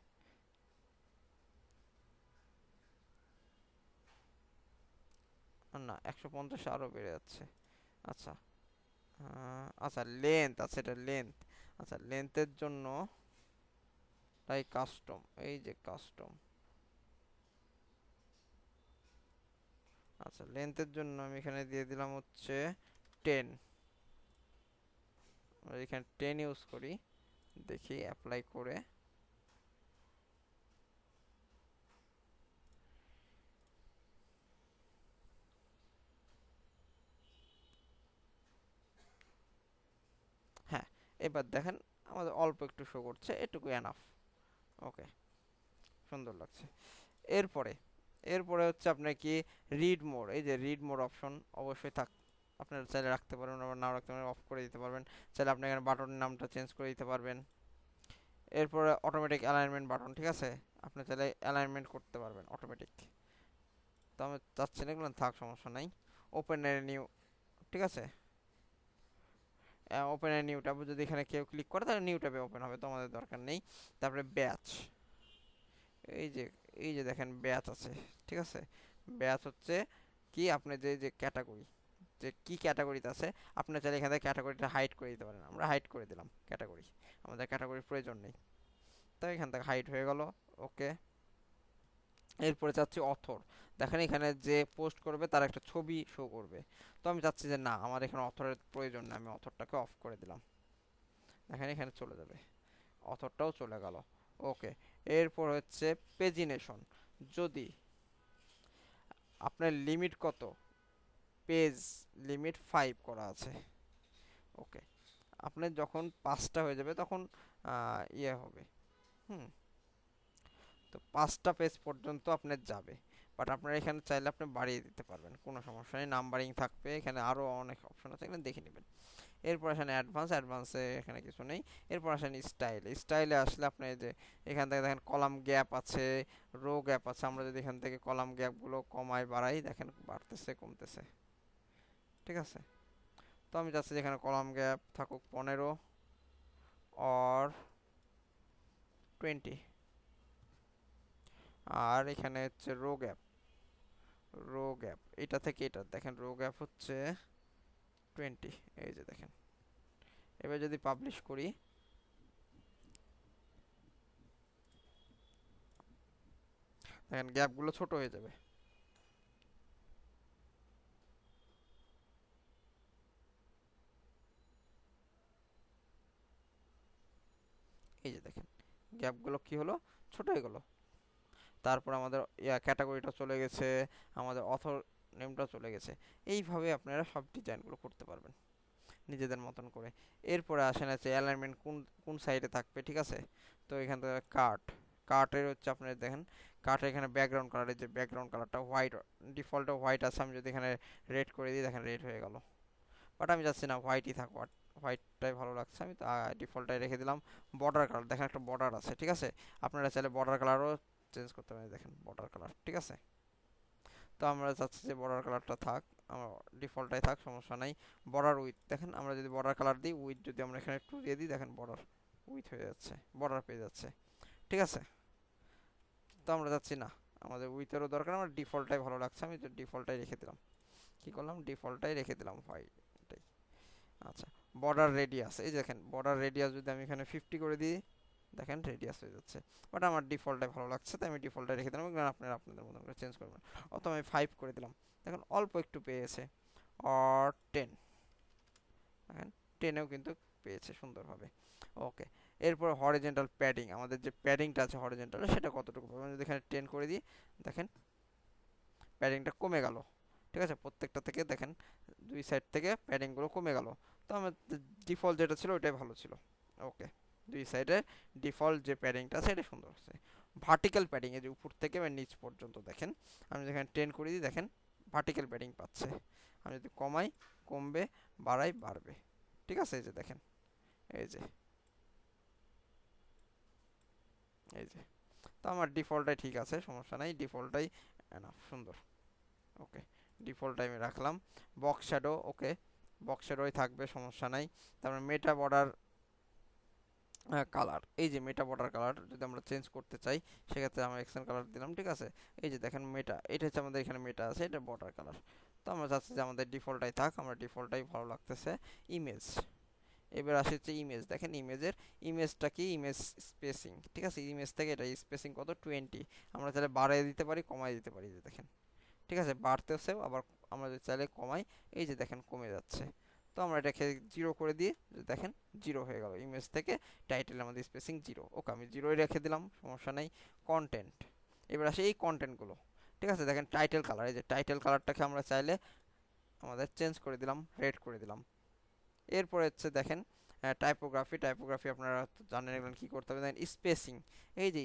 আর না, 150 আরও বেড়ে যাচ্ছে। আচ্ছা, আচ্ছা লেন্থ, আচ্ছা এটা লেন্থ, আচ্ছা লেন্থের জন্য তাই কাস্টম, এই যে কাস্টম, আচ্ছা লেন্থের জন্য আমি এখানে দিয়ে দিলাম হচ্ছে 10, এখানে 10 ইউজ করি, দেখি অ্যাপ্লাই করে। হ্যাঁ, এবার দেখেন আমাদের অল্প একটু শো করছে, এটুকু এনাফ। ওকে, সুন্দর লাগছে। এরপরে এরপরে হচ্ছে আপনার কি রিড মোর, এই যে রিড মোর অপশন অবশ্যই থাক, আপনারা চাইলে রাখতে পারবেন, আবার নাও রাখতে পারেন, অফ করে দিতে পারবেন। চাইলে আপনি এখানে বাটনের নামটা চেঞ্জ করে দিতে পারবেন। এরপরে অটোমেটিক অ্যালাইনমেন্ট বাটন, ঠিক আছে, আপনি চাইলে অ্যালাইনমেন্ট করতে পারবেন অটোমেটিক। তো আমি চাচ্ছি না, এগুলো থাক, সমস্যা নাই। ওপেন এ নিউ, ঠিক আছে, ওপেন এ নিউ ট্যাব, যদি এখানে কেউ ক্লিক করে তাহলে নিউ ট্যাবে ওপেন হবে, তো আমাদের দরকার নেই। তারপরে ব্যাচ, এই যে এই যে দেখেন ব্যাচ আছে, ঠিক আছে। ব্যাচ হচ্ছে কি, আপনি যে যে ক্যাটাগরি, যে কি ক্যাটাগরিতে আছে, আপনি চাইলে এখান থেকে ক্যাটাগরিটা হাইড করে দিতে পারেন। আমরা হাইড করে দিলাম ক্যাটাগরি, আমাদের ক্যাটাগরির প্রয়োজন নেই, তো এখান থেকে হাইড হয়ে গেল। ওকে, এরপরে চাচ্ছি অথর, দেখেন এখানে যে পোস্ট করবে তার একটা ছবি শো করবে, তো আমি চাচ্ছি যে না, আমার এখানে অথরের প্রয়োজন না, আমি অথরটাকে অফ করে দিলাম, দেখেন এখানে চলে যাবে, অথরটাও চলে গেল। ওকে, এরপর হচ্ছে পেজিনেশন, যদি আপনার লিমিট কত, পেজ লিমিট 5 করা আছে। ওকে, আপনার যখন 5টা হয়ে যাবে তখন ইয়ে হবে, হুম, তো 5টা পেজ পর্যন্ত আপনার যাবে। বাট আপনার এখানে চাইলে আপনি বাড়িয়ে দিতে পারবেন, কোনো সমস্যা নেই, নাম্বারিং থাকবে, এখানে আরও অনেক অপশন আছে, এখানে দেখে নেবেন। এরপর আসেন অ্যাডভান্সে এখানে কিছু নেই। এরপর আসেন স্টাইলে আসলে আপনি এই যে এখান থেকে দেখেন কলাম গ্যাপ আছে, রো গ্যাপ আছে, আমরা যদি এখান থেকে কলাম গ্যাপগুলো কমাই বাড়াই, দেখেন বাড়তেছে কমতেছে, ঠিক আছে। তো আমি চাচ্ছি যেখানে কলাম গ্যাপ থাকুক 15 অর 20, আর এখানে হচ্ছে রো গ্যাপ এটা থেকে এটা দেখেন, রো গ্যাপ হচ্ছে 20, এই যে দেখেন। এবার যদি পাবলিশ করি, দেখেন গ্যাপগুলো ছোট হয়ে যাবে। এই যে দেখেন গ্যাপগুলো কি হলো, ছোট হয়ে গেল। তারপর আমাদের ক্যাটাগরিটা চলে গেছে, আমাদের অথর নেমটা চলে গেছে। এইভাবে আপনারা সব ডিজাইনগুলো করতে পারবেন নিজেদের মতন করে। এরপরে আসেন আছে অ্যালাইনমেন্ট কোন কোন সাইডে থাকবে, ঠিক আছে। তো এখান থেকে কার্টের হচ্ছে আপনারা দেখেন কার্টের এখানে ব্যাকগ্রাউন্ড কালারের যে ব্যাকগ্রাউন্ড কালারটা হোয়াইট, ডিফল্টে হোয়াইট আছে, আমি যদি এখানে রেড করে দিই দেখেন রেড হয়ে গেল। বাট আমি চাচ্ছি না হোয়াইটই থাক, হোয়াইটটাই ভালো লাগছে, আমি ডিফল্টটাই রেখে দিলাম। বর্ডার কালার দেখেন একটা বর্ডার আছে, ঠিক আছে। আপনারা চাইলে বর্ডার কালারও চেঞ্জ করতে পারেন, দেখেন বর্ডার কালার, ঠিক আছে। তো আমরা চাচ্ছি যে বর্ডার কালারটা থাক, আমার ডিফল্টটাই থাক, সমস্যা নাই। বর্ডার উইথ দেখেন আমরা যদি বর্ডার কালার দিই, উইথ যদি আমরা এখানে একটু দিয়ে দিই দেখেন বর্ডার উইথ হয়ে যাচ্ছে, বর্ডার পেয়ে যাচ্ছে, ঠিক আছে। তো আমরা যাচ্ছি না, আমাদের উইথেরও দরকার, আমার ডিফল্টটাই ভালো লাগছে, আমি ডিফল্টটাই রেখে দিলাম। কি করলাম, ডিফল্টটাই রেখে দিলাম হোয়াইটটাই। আচ্ছা, বর্ডার রেডিয়াস, এই দেখেন বর্ডার রেডিয়াস যদি আমি এখানে 50 করে দিই দেখেন রেডিয়াস হয়ে যাচ্ছে। বাট আমার ডিফল্টটাই ভালো লাগছে, তাই আমি ডিফল্টটাই রেখে দিলাম, আপনারা আপনাদের মতন করে চেঞ্জ করবেন। অথবা আমি 5 করে দিলাম, দেখেন অল্প একটু পেয়েছে। আর 10 দেখেন 10এও কিন্তু পেয়েছে সুন্দরভাবে। ওকে, এরপর হরিজন্টাল প্যাডিং, আমাদের যে প্যাডিংটা আছে হরিজন্টাল সেটা কতটুকু পাবো, আমি যদি এখানে 10 করে দিই দেখেন প্যাডিংটা কমে গেল, ঠিক আছে। প্রত্যেকটা থেকে দেখেন দুই সাইড থেকে প্যাডিংগুলো কমে গেল। তো আমার ডিফল্ট যেটা ছিল ওইটাই ভালো ছিল। ওকে, দুই সাইডে ডিফল্ট যে প্যাডিংটা আছে এটা সুন্দর আছে। ভার্টিক্যাল প্যাডিং এর উপর থেকে নিচ পর্যন্ত দেখেন, আমি যেখানে 10 করে দিই দেখেন ভার্টিক্যাল প্যাডিং পাচ্ছে। আমি যদি কমাই কমবে, বাড়াই বাড়বে, ঠিক আছে। এই যে দেখেন, এই যে এই যে তো আমার ডিফল্টটাই ঠিক আছে, সমস্যা নাই, ডিফল্টটাই এনাফ সুন্দর। ওকে, ডিফল্ট আমি রাখলাম। বক্স শ্যাডো, ওকে বক্স শ্যাডোই থাকবে, সমস্যা নাই। তারপরে মেটা বর্ডার কালার, এই যে মেটা বর্ডার কালার যদি আমরা চেঞ্জ করতে চাই সেক্ষেত্রে আমরা এক্সেন কালার দিলাম, ঠিক আছে। এই যে দেখেন মেটা, এটা হচ্ছে আমাদের এখানে মেটা আছে, এটা বর্ডার কালার। তো আমরা চাচ্ছি যে আমাদের ডিফল্টটাই থাক, আমরা ডিফল্টটাই ভালো লাগতেছে। ইমেজ, এবার আসে হচ্ছে ইমেজ, দেখেন ইমেজটা কি, ইমেজ স্পেসিং, ঠিক আছে। ইমেজ থেকে এটা স্পেসিং কত 20, আমরা চাইলে বাড়িয়ে দিতে পারি কমাই দিতে পারি, যে দেখেন, ঠিক আছে। বাড়তেছে আবার আমরা যদি চাইলে কমাই, এই যে দেখেন কমে যাচ্ছে। তো আমরা এটাকে 0 করে দিয়ে দেখেন 0 হয়ে গেল, ইমেজ থেকে টাইটেল আমাদের স্পেসিং 0। ওকে, আমি 0ই রেখে দিলাম, সমস্যা নেই। কন্টেন্ট, এবার আসে এই কন্টেন্টগুলো, ঠিক আছে। দেখেন টাইটেল কালার, এই যে টাইটেল কালারটাকে আমরা চাইলে আমাদের চেঞ্জ করে দিলাম, রেড করে দিলাম। এরপরে হচ্ছে দেখেন টাইপোগ্রাফি আপনারা তো জানেন এগুলো কী করতে হবে। দেখেন স্পেসিং, এই যে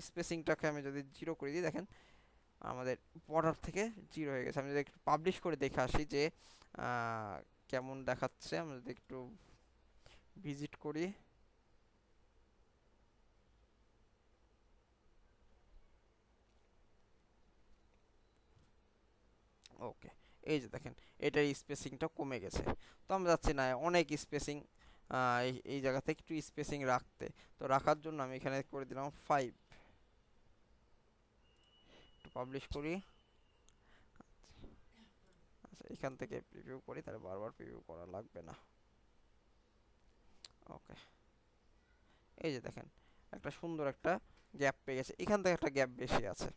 স্পেসিংটাকে আমি যদি 0 করে দিই দেখেন আমাদের বর্ডার থেকে 0 হয়ে গেছে। আমি যদি একটু পাবলিশ করে দেখে আসি যে কেমন দেখাচ্ছে, আমি যদি একটু ভিজিট করি, ওকে এই যে দেখেন এটার স্পেসিংটা কমে গেছে। তো আমরা যাচ্ছি না অনেক স্পেসিং, এই জায়গাতে একটু স্পেসিং রাখতে। তো রাখার জন্য আমি এখানে করে দিলাম 5, একটু পাবলিশ করি। আচ্ছা, এখান থেকে প্রিভিউ করি, তাহলে বারবার প্রিভিউ করা লাগবে না। ওকে, এই যে দেখেন একটা সুন্দর একটা গ্যাপ পেয়ে গেছে, এখান থেকে একটা গ্যাপ বেশি আছে।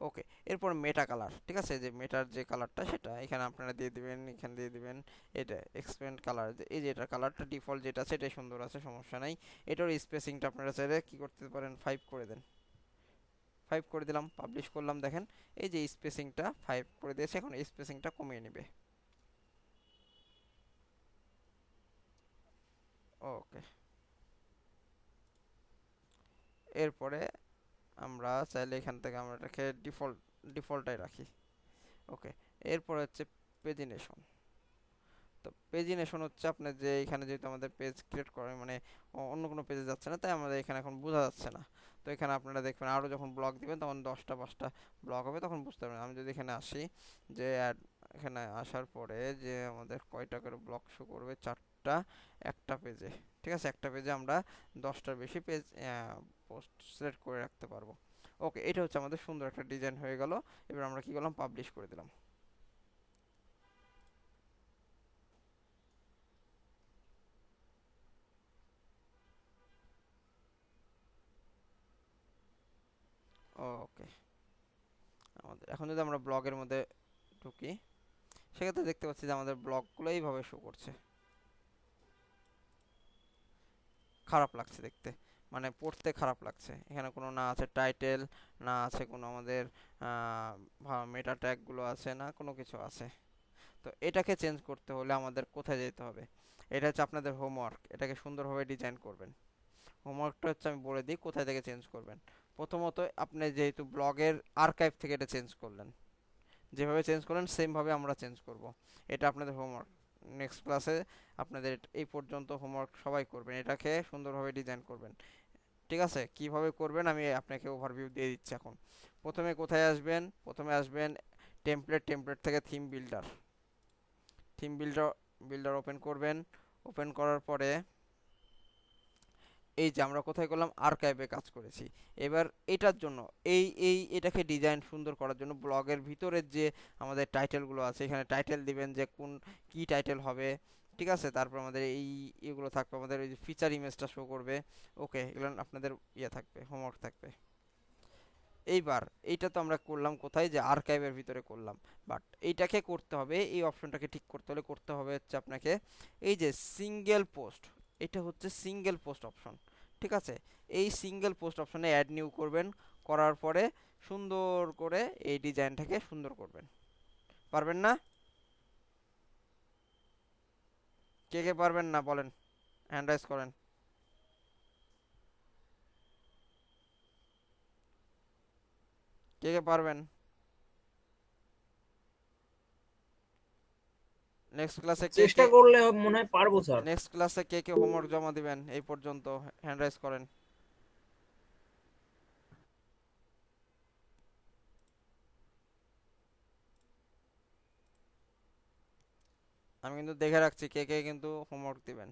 ওকে, এরপর মেটা কালার, ঠিক আছে। যে মেটার যে কালারটা সেটা এখানে আপনারা দিয়ে দিবেন, এখানে দিয়ে দিবেন। এটা এক্সপেন্ড কালার, এই যে এটার কালারটা ডিফল্ট যেটা আছে এটাই সুন্দর আছে, সমস্যা নাই। এটার স্পেসিংটা আপনারা চাইলে কি করতে পারেন 5 করে দেন, 5 করে দিলাম, পাবলিশ করলাম। দেখেন এই যে স্পেসিংটা 5 করে দিয়েছে, এখন স্পেসিংটা কমিয়ে নেবে। ওকে, এরপরে আমরা চাইলে এখান থেকে আমরা এটাকে ডিফল্টটাই রাখি। ওকে, এরপর হচ্ছে পেজিনেশন। তো পেজিনেশন হচ্ছে আপনার যে এখানে যেহেতু আমাদের পেজ ক্রিয়েট করে মানে অন্য কোনো পেজে যাচ্ছে না, তাই আমাদের এখানে এখন বোঝা যাচ্ছে না। তো এখানে আপনারা দেখবেন আরও যখন ব্লগ দিবেন তখন 10টা 5টা ব্লগ হবে, তখন বুঝতে পারবেন। আমি যদি এখানে আসি, যে এখানে আসার পরে যে আমাদের কয়টা করে ব্লগ শো করবে, 4টা একটা পেজে, ঠিক আছে। একটা পেজে আমরা 10টার বেশি পেজ পোস্ট সিলেক্ট করে রাখতে পারবো। ওকে, এটা হচ্ছে আমাদের সুন্দর একটা ডিজাইন হয়ে গেল। এবার আমরা কি করলাম, পাবলিশ করে দিলাম। ওকে, আমাদের এখন যদি আমরা ব্লগের মধ্যে ঢুকি সেক্ষেত্রে দেখতে পাচ্ছি যে আমাদের ব্লগগুলো এইভাবে শো করছে। খারাপ লাগছে দেখতে, মানে পড়তে খারাপ লাগছে। এখানে কোনো না আছে টাইটেল, না আছে কোনো আমাদের মেটা ট্যাগগুলো আছে, না কোনো কিছু আছে। তো এটাকে চেঞ্জ করতে হলে আমাদের কোথায় যেতে হবে? এটা হচ্ছে আপনাদের হোমওয়ার্ক, এটাকে সুন্দরভাবে ডিজাইন করবেন। হোমওয়ার্কটা হচ্ছে আমি বলে দিই কোথায় থেকে চেঞ্জ করবেন। প্রথমত আপনি যেহেতু ব্লগের আর্কাইভ থেকে এটা চেঞ্জ করলেন, যেভাবে চেঞ্জ করলেন সেমভাবে আমরা চেঞ্জ করব। এটা আপনাদের হোমওয়ার্ক। নেক্সট ক্লাসে আপনাদের এই পর্যন্ত হোমওয়ার্ক সবাই করবেন, এটাকে সুন্দরভাবে ডিজাইন করবেন। ঠিক আছে, কিভাবে করবেন আমি আপনাকে ওভারভিউ দিয়ে দিচ্ছি এখন। প্রথমে কোথায় আসবেন? প্রথমে আসবেন টেমপ্লেট, টেমপ্লেট থেকে theme builder, theme builder open করবেন। ওপেন করার পরে এই যে আমরা কোথায় করলাম, আর্কাইভে কাজ করেছি। এবার এটার জন্য এটাকে ডিজাইন সুন্দর করার জন্য ব্লগের ভিতরের যে আমাদের টাইটেলগুলো আছে, এখানে টাইটেল দিবেন যে কি টাইটেল হবে। ঠিক আছে, তারপর আমাদের এগুলো থাকবে, আমাদের ওই যে ফিচার ইমেজটা শো করবে। ওকে, এগুলো আপনাদের থাকবে, হোমওয়ার্ক থাকবে। এইবার এইটা তো আমরা করলাম কোথায়, যে আর্কাইভের ভিতরে করলাম। বাট এইটাকে করতে হবে, এই অপশনটাকে ঠিক করতে হবে হচ্ছে আপনাকে এই যে সিঙ্গেল পোস্ট, এটা হচ্ছে সিঙ্গেল পোস্ট অপশন। ঠিক আছে, এই সিঙ্গেল পোস্ট অপশনে অ্যাড নিউ করবেন। করার পরে সুন্দর করে এই ডিজাইনটাকে সুন্দর করবেন। পারবেন না? কে কে পারবেন না বলেন, হ্যান্ড রাইজ করেন। কে কে পারবেন? নেক্সট ক্লাসে কে চেষ্টা কে করলে মনে হয় পারবো স্যার। নেক্সট ক্লাসে কে কে হোমওয়ার্ক জমা দিবেন এই পর্যন্ত, হ্যান্ড রাইজ করেন। আমি কিন্তু দেখে রাখছি কে কে কিন্তু হোমওয়ার্ক দিবেন।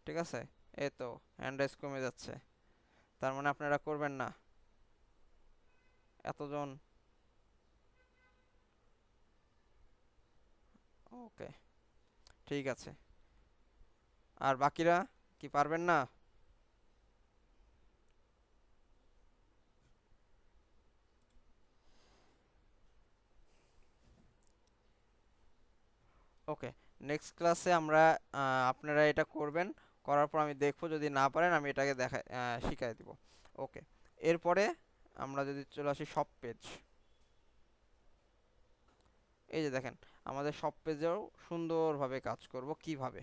ঠিক আছে, এই তো হ্যান্ড রাইজ কমে যাচ্ছে, তার মানে আপনারা করবেন না এতজন। ওকে, ঠিক আছে। আর বাকিরা কি পারবেন না? ওকে, নেক্সট ক্লাসে আমরা আপনারা এটা করবেন। করার পর আমি দেখবো, যদি না পারেন আমি এটাকে শিখাই দিব। ওকে, এরপরে আমরা যদি চলে আসি সব পেজ, এই যে দেখেন আমাদের সব পেজেও সুন্দরভাবে কাজ করব। কিভাবে?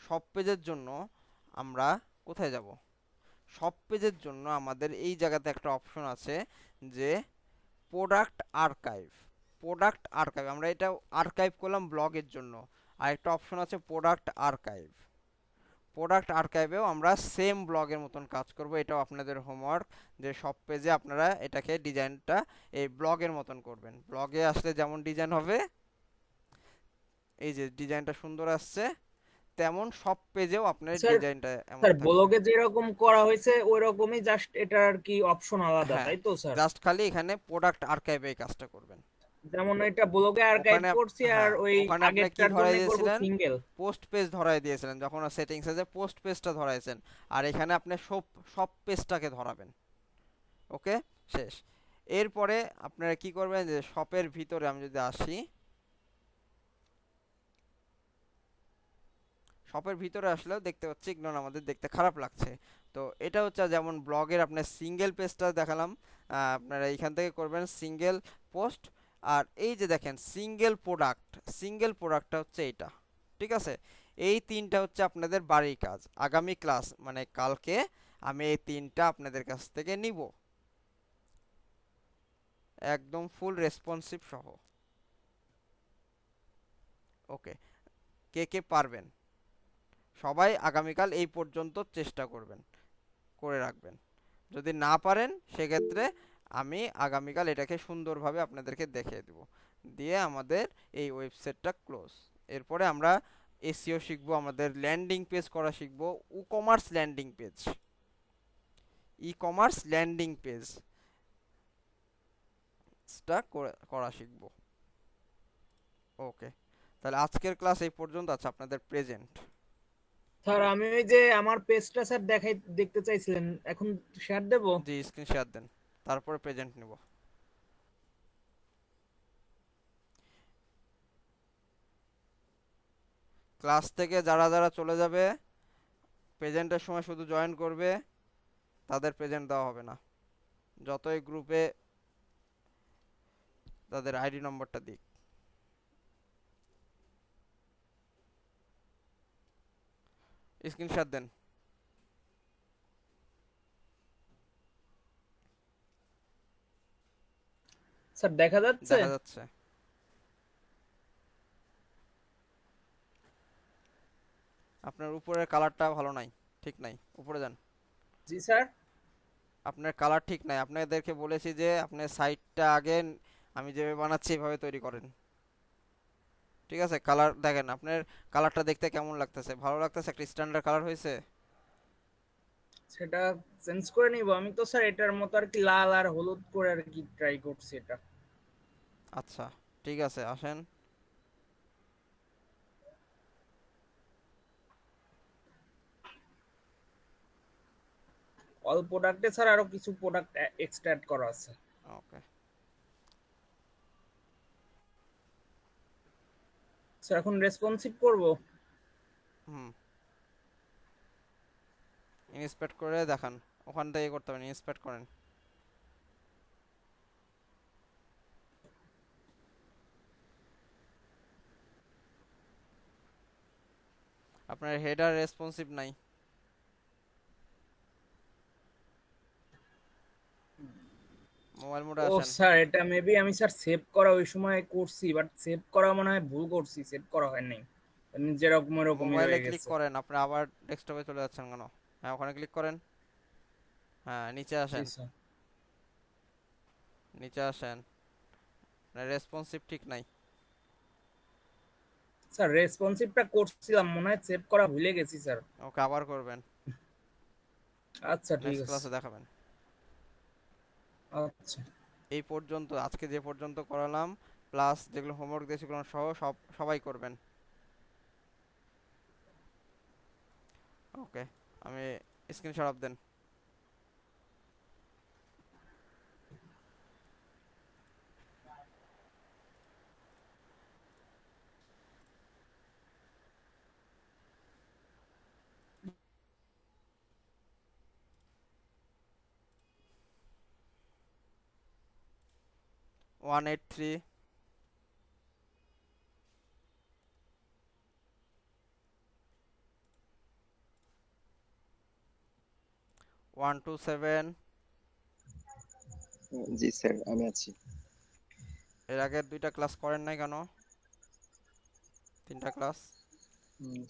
সব পেজের জন্য আমরা কোথায় যাব? সব পেজের জন্য আমাদের এই জায়গাতে একটা অপশন আছে যে প্রোডাক্ট আর্কাইভ। প্রোডাক্ট আর্কাইভ, আমরা এটা আর্কাইভ করলাম ব্লগের জন্য। আরেকটা অপশন আছে প্রোডাক্ট আর্কাইভ। প্রোডাক্ট আর্কাইভেও আমরা সেম ব্লগের মতন কাজ করব। এটাও আপনাদের হোমওয়ার্ক, যে সব পেজে আপনারা এটাকে ডিজাইনটা এই ব্লগের মতন করবেন। ব্লগে আসলে যেমন ডিজাইন হবে, এই যে ডিজাইনটা সুন্দর আসছে, তেমন সব পেজেও আপনার স্যার ডিজাইনটা এমন স্যার থাকবে। ব্লগে যেরকম করা হয়েছে ওই রকমই, জাস্ট এটার কি অপশন আলাদা, হ্যাঁ, তাই তো স্যার? জাস্ট খালি এখানে প্রোডাক্ট আর্কাইভে এই কাজটা করবেন। যেমন এটা ব্লগে আর্কাইভ ওখানে করছি, আর হ্যাঁ, ওই ওখানে আপনি কি আগেরটার ধরাই জন্য করব দিয়েছিলেন? সিঙ্গেল। পোস্ট পেজ ধরাই দিয়েছিলেন, যখন সেটিংসে যে পোস্ট পেজটা ধরাইছেন। আর এখানে আপনি সব সব পেজটাকে ধরাবেন। ওকে, শেষ। এরপরে আপনারা কি করবেন, যে শপের ভিতরে আমি যদি আসি, শপের ভিতরে আসলেও দেখতে পাচ্ছি এগুলো আমাদের দেখতে খারাপ লাগছে। তো এটা হচ্ছে যেমন ব্লগের আপনার সিঙ্গেল পেজটা দেখালাম, আপনারা এইখান থেকে করবেন সিঙ্গেল পোস্ট। আর এই যে দেখেন সিঙ্গেল প্রোডাক্টটা হচ্ছে এইটা। ঠিক আছে, এই তিনটা হচ্ছে আপনাদের বাড়ির কাজ। আগামী ক্লাস মানে কালকে আমি এই তিনটা আপনাদের কাছ থেকে নিব, একদম ফুল রেসপন্সিভ সহ। ওকে, কে কে পারবেন? সবাই আগামীকাল এই পর্যন্ত চেষ্টা করবেন, করে রাখবেন। যদি না পারেন সেক্ষেত্রে আমি আগামীকাল এটাকে সুন্দরভাবে আপনাদেরকে দেখিয়ে দেব, দিয়ে আমাদের এই ওয়েবসাইটটা ক্লোজ। এরপরে আমরা এসইও শিখবো, আমাদের ল্যান্ডিং পেজ করা শিখবো, ই কমার্স ল্যান্ডিং পেজটা করা শিখবো। ওকে, তাহলে আজকের ক্লাস এই পর্যন্ত। আছে আপনাদের প্রেজেন্ট। স্যার আমি ওই যে আমার পেজটা স্যার দেখতে চাইছিলেন, এখন শেয়ার দেব? জি, স্ক্রিন শেয়ার দেন, তারপরে প্রেজেন্ট নিব। ক্লাস থেকে যারা যারা চলে যাবে, প্রেজেন্টের সময় শুধু জয়েন করবে, তাদের প্রেজেন্ট দেওয়া হবে না, যতই গ্রুপে তাদের আইডি নম্বরটা দিক। স্ক্রিনশট দেন। স্যার দেখা যাচ্ছে? দেখা যাচ্ছে। আপনার উপরের কালারটা ভালো নাই, ঠিক নাই, উপরে যান। জি স্যার। আপনার কালার ঠিক নাই, আপনাদেরকে বলেছি যে আপনার সাইটটা আগে আমি যেভাবে বানাচ্ছি এভাবে তৈরি করেন, ঠিক আছে? কালার দেখেন, আপনার কালারটা দেখতে কেমন লাগতেছে? ভালো লাগতেছে? একটা স্ট্যান্ডার্ড কালার হয়েছে? সেটা চেঞ্জ করে নিব। আমি তো স্যার এটার মতো আর কি লাল আর হলুদ করে আর কি ট্রাই করছি এটা। আচ্ছা ঠিক আছে, আসেন। অল প্রোডাক্টে স্যার আরো কিছু প্রোডাক্ট এক্সট্রা অ্যাড করা আছে। ওকে। স্যার এখন রেসপন্সিভ করব। হুম, ইন্সপেক্ট করে দেখান, ওখান থেকে করতে হবে, ইন্সপেক্ট করেন। আপনার হেডার রেসপন্সিভ নাই। মোবাইল মোডে ও আসেন। স্যার এটা মেবি আমি স্যার সেভ করা ওই সময় করছি, বাট সেভ করা মনে হয় ভুল করছি, সেভ করা হয় নাই। যেরকম এরকমই মোবাইলে রয়ে ক্লিক গেছে। করেন, আপনি আবার ডেস্কটপে চলে যাচ্ছেন কেন? হ্যাঁ, ওখানে ক্লিক করেন। হ্যাঁ, নিচে জি আসেন, স্যার। নিচে আসেন। রেসপন্সিভ ঠিক নাই। স্যার রেসপন্সিভটা করছিলাম, মনে হয় সেভ করা ভুলে গেছি স্যার। ওকে, আবার করবেন। আচ্ছা ঠিক নেক্সট আছে। ক্লাসে দেখাবেন। আচ্ছা এই পর্যন্ত, আজকে যে পর্যন্ত করালাম প্লাস যেগুলো হোমওয়ার্ক দিয়েছি সেগুলো সহ সবাই করবেন। ওকে, আমি স্ক্রিনশট অফ দেন। One eight three 127। জি স্যার, আমি আছি। এর আগের দুইটা ক্লাস করেন নাই কেন? তিনটা ক্লাস। হুম,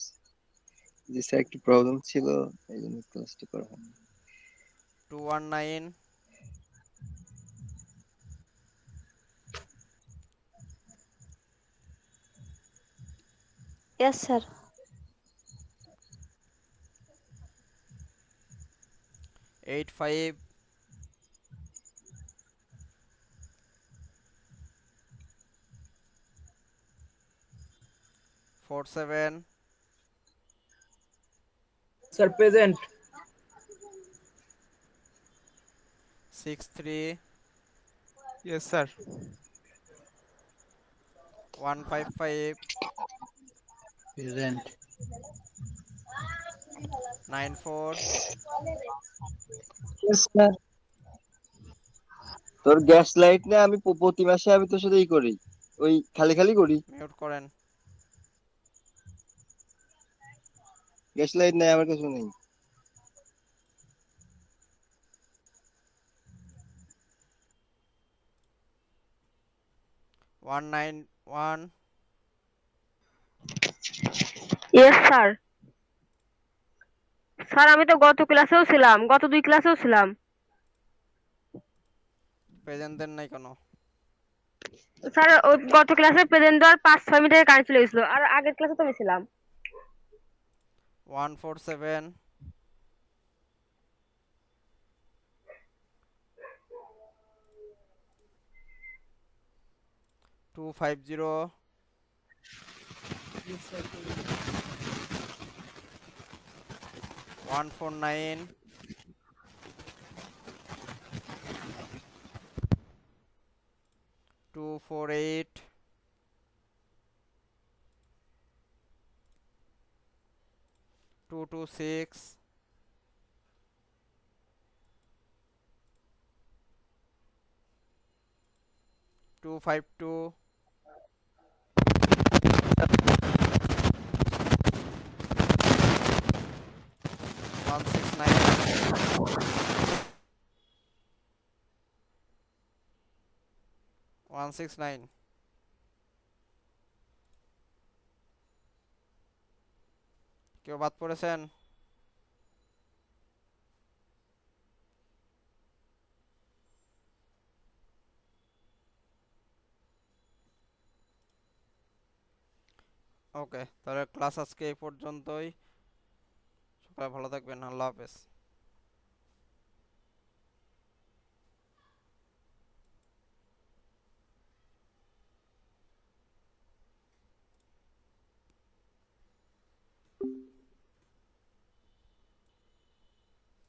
জি স্যার, একটু প্রবলেম ছিল, এই জন্য ক্লাসটা করা হয়নি। 219 Yes, sir. 85 47 sir present. 63 Yes, sir. 155 present. 94 Yes, sir. তোর গ্যাস লাইট না, আমি প্রতি মাসে আমি তোর সাথে করি, ওই খালি খালি করি। মিউট করেন। গ্যাস লাইট নাই আমার কাছে, নেই। 191 ইয়েস স্যার। স্যার আমি তো গত ক্লাসেও ছিলাম, গত 2 ক্লাসেও ছিলাম। প্রেজেন্ট দেন নাই কেন? স্যার ওই গত ক্লাসে প্রেজেন্ট দেওয়ার 5-6 মিনিটের কারেন্ট চলে গেছিল, আর আগের ক্লাসে তো আমি ছিলাম। 147 250 149 248 226 252 169 169 কেউ বাদ পড়েছেন? ওকে, তাহলে ক্লাস আজকে এই পর্যন্তই। সবাই ভালো থাকবেন, আল্লাহ হাফেজ।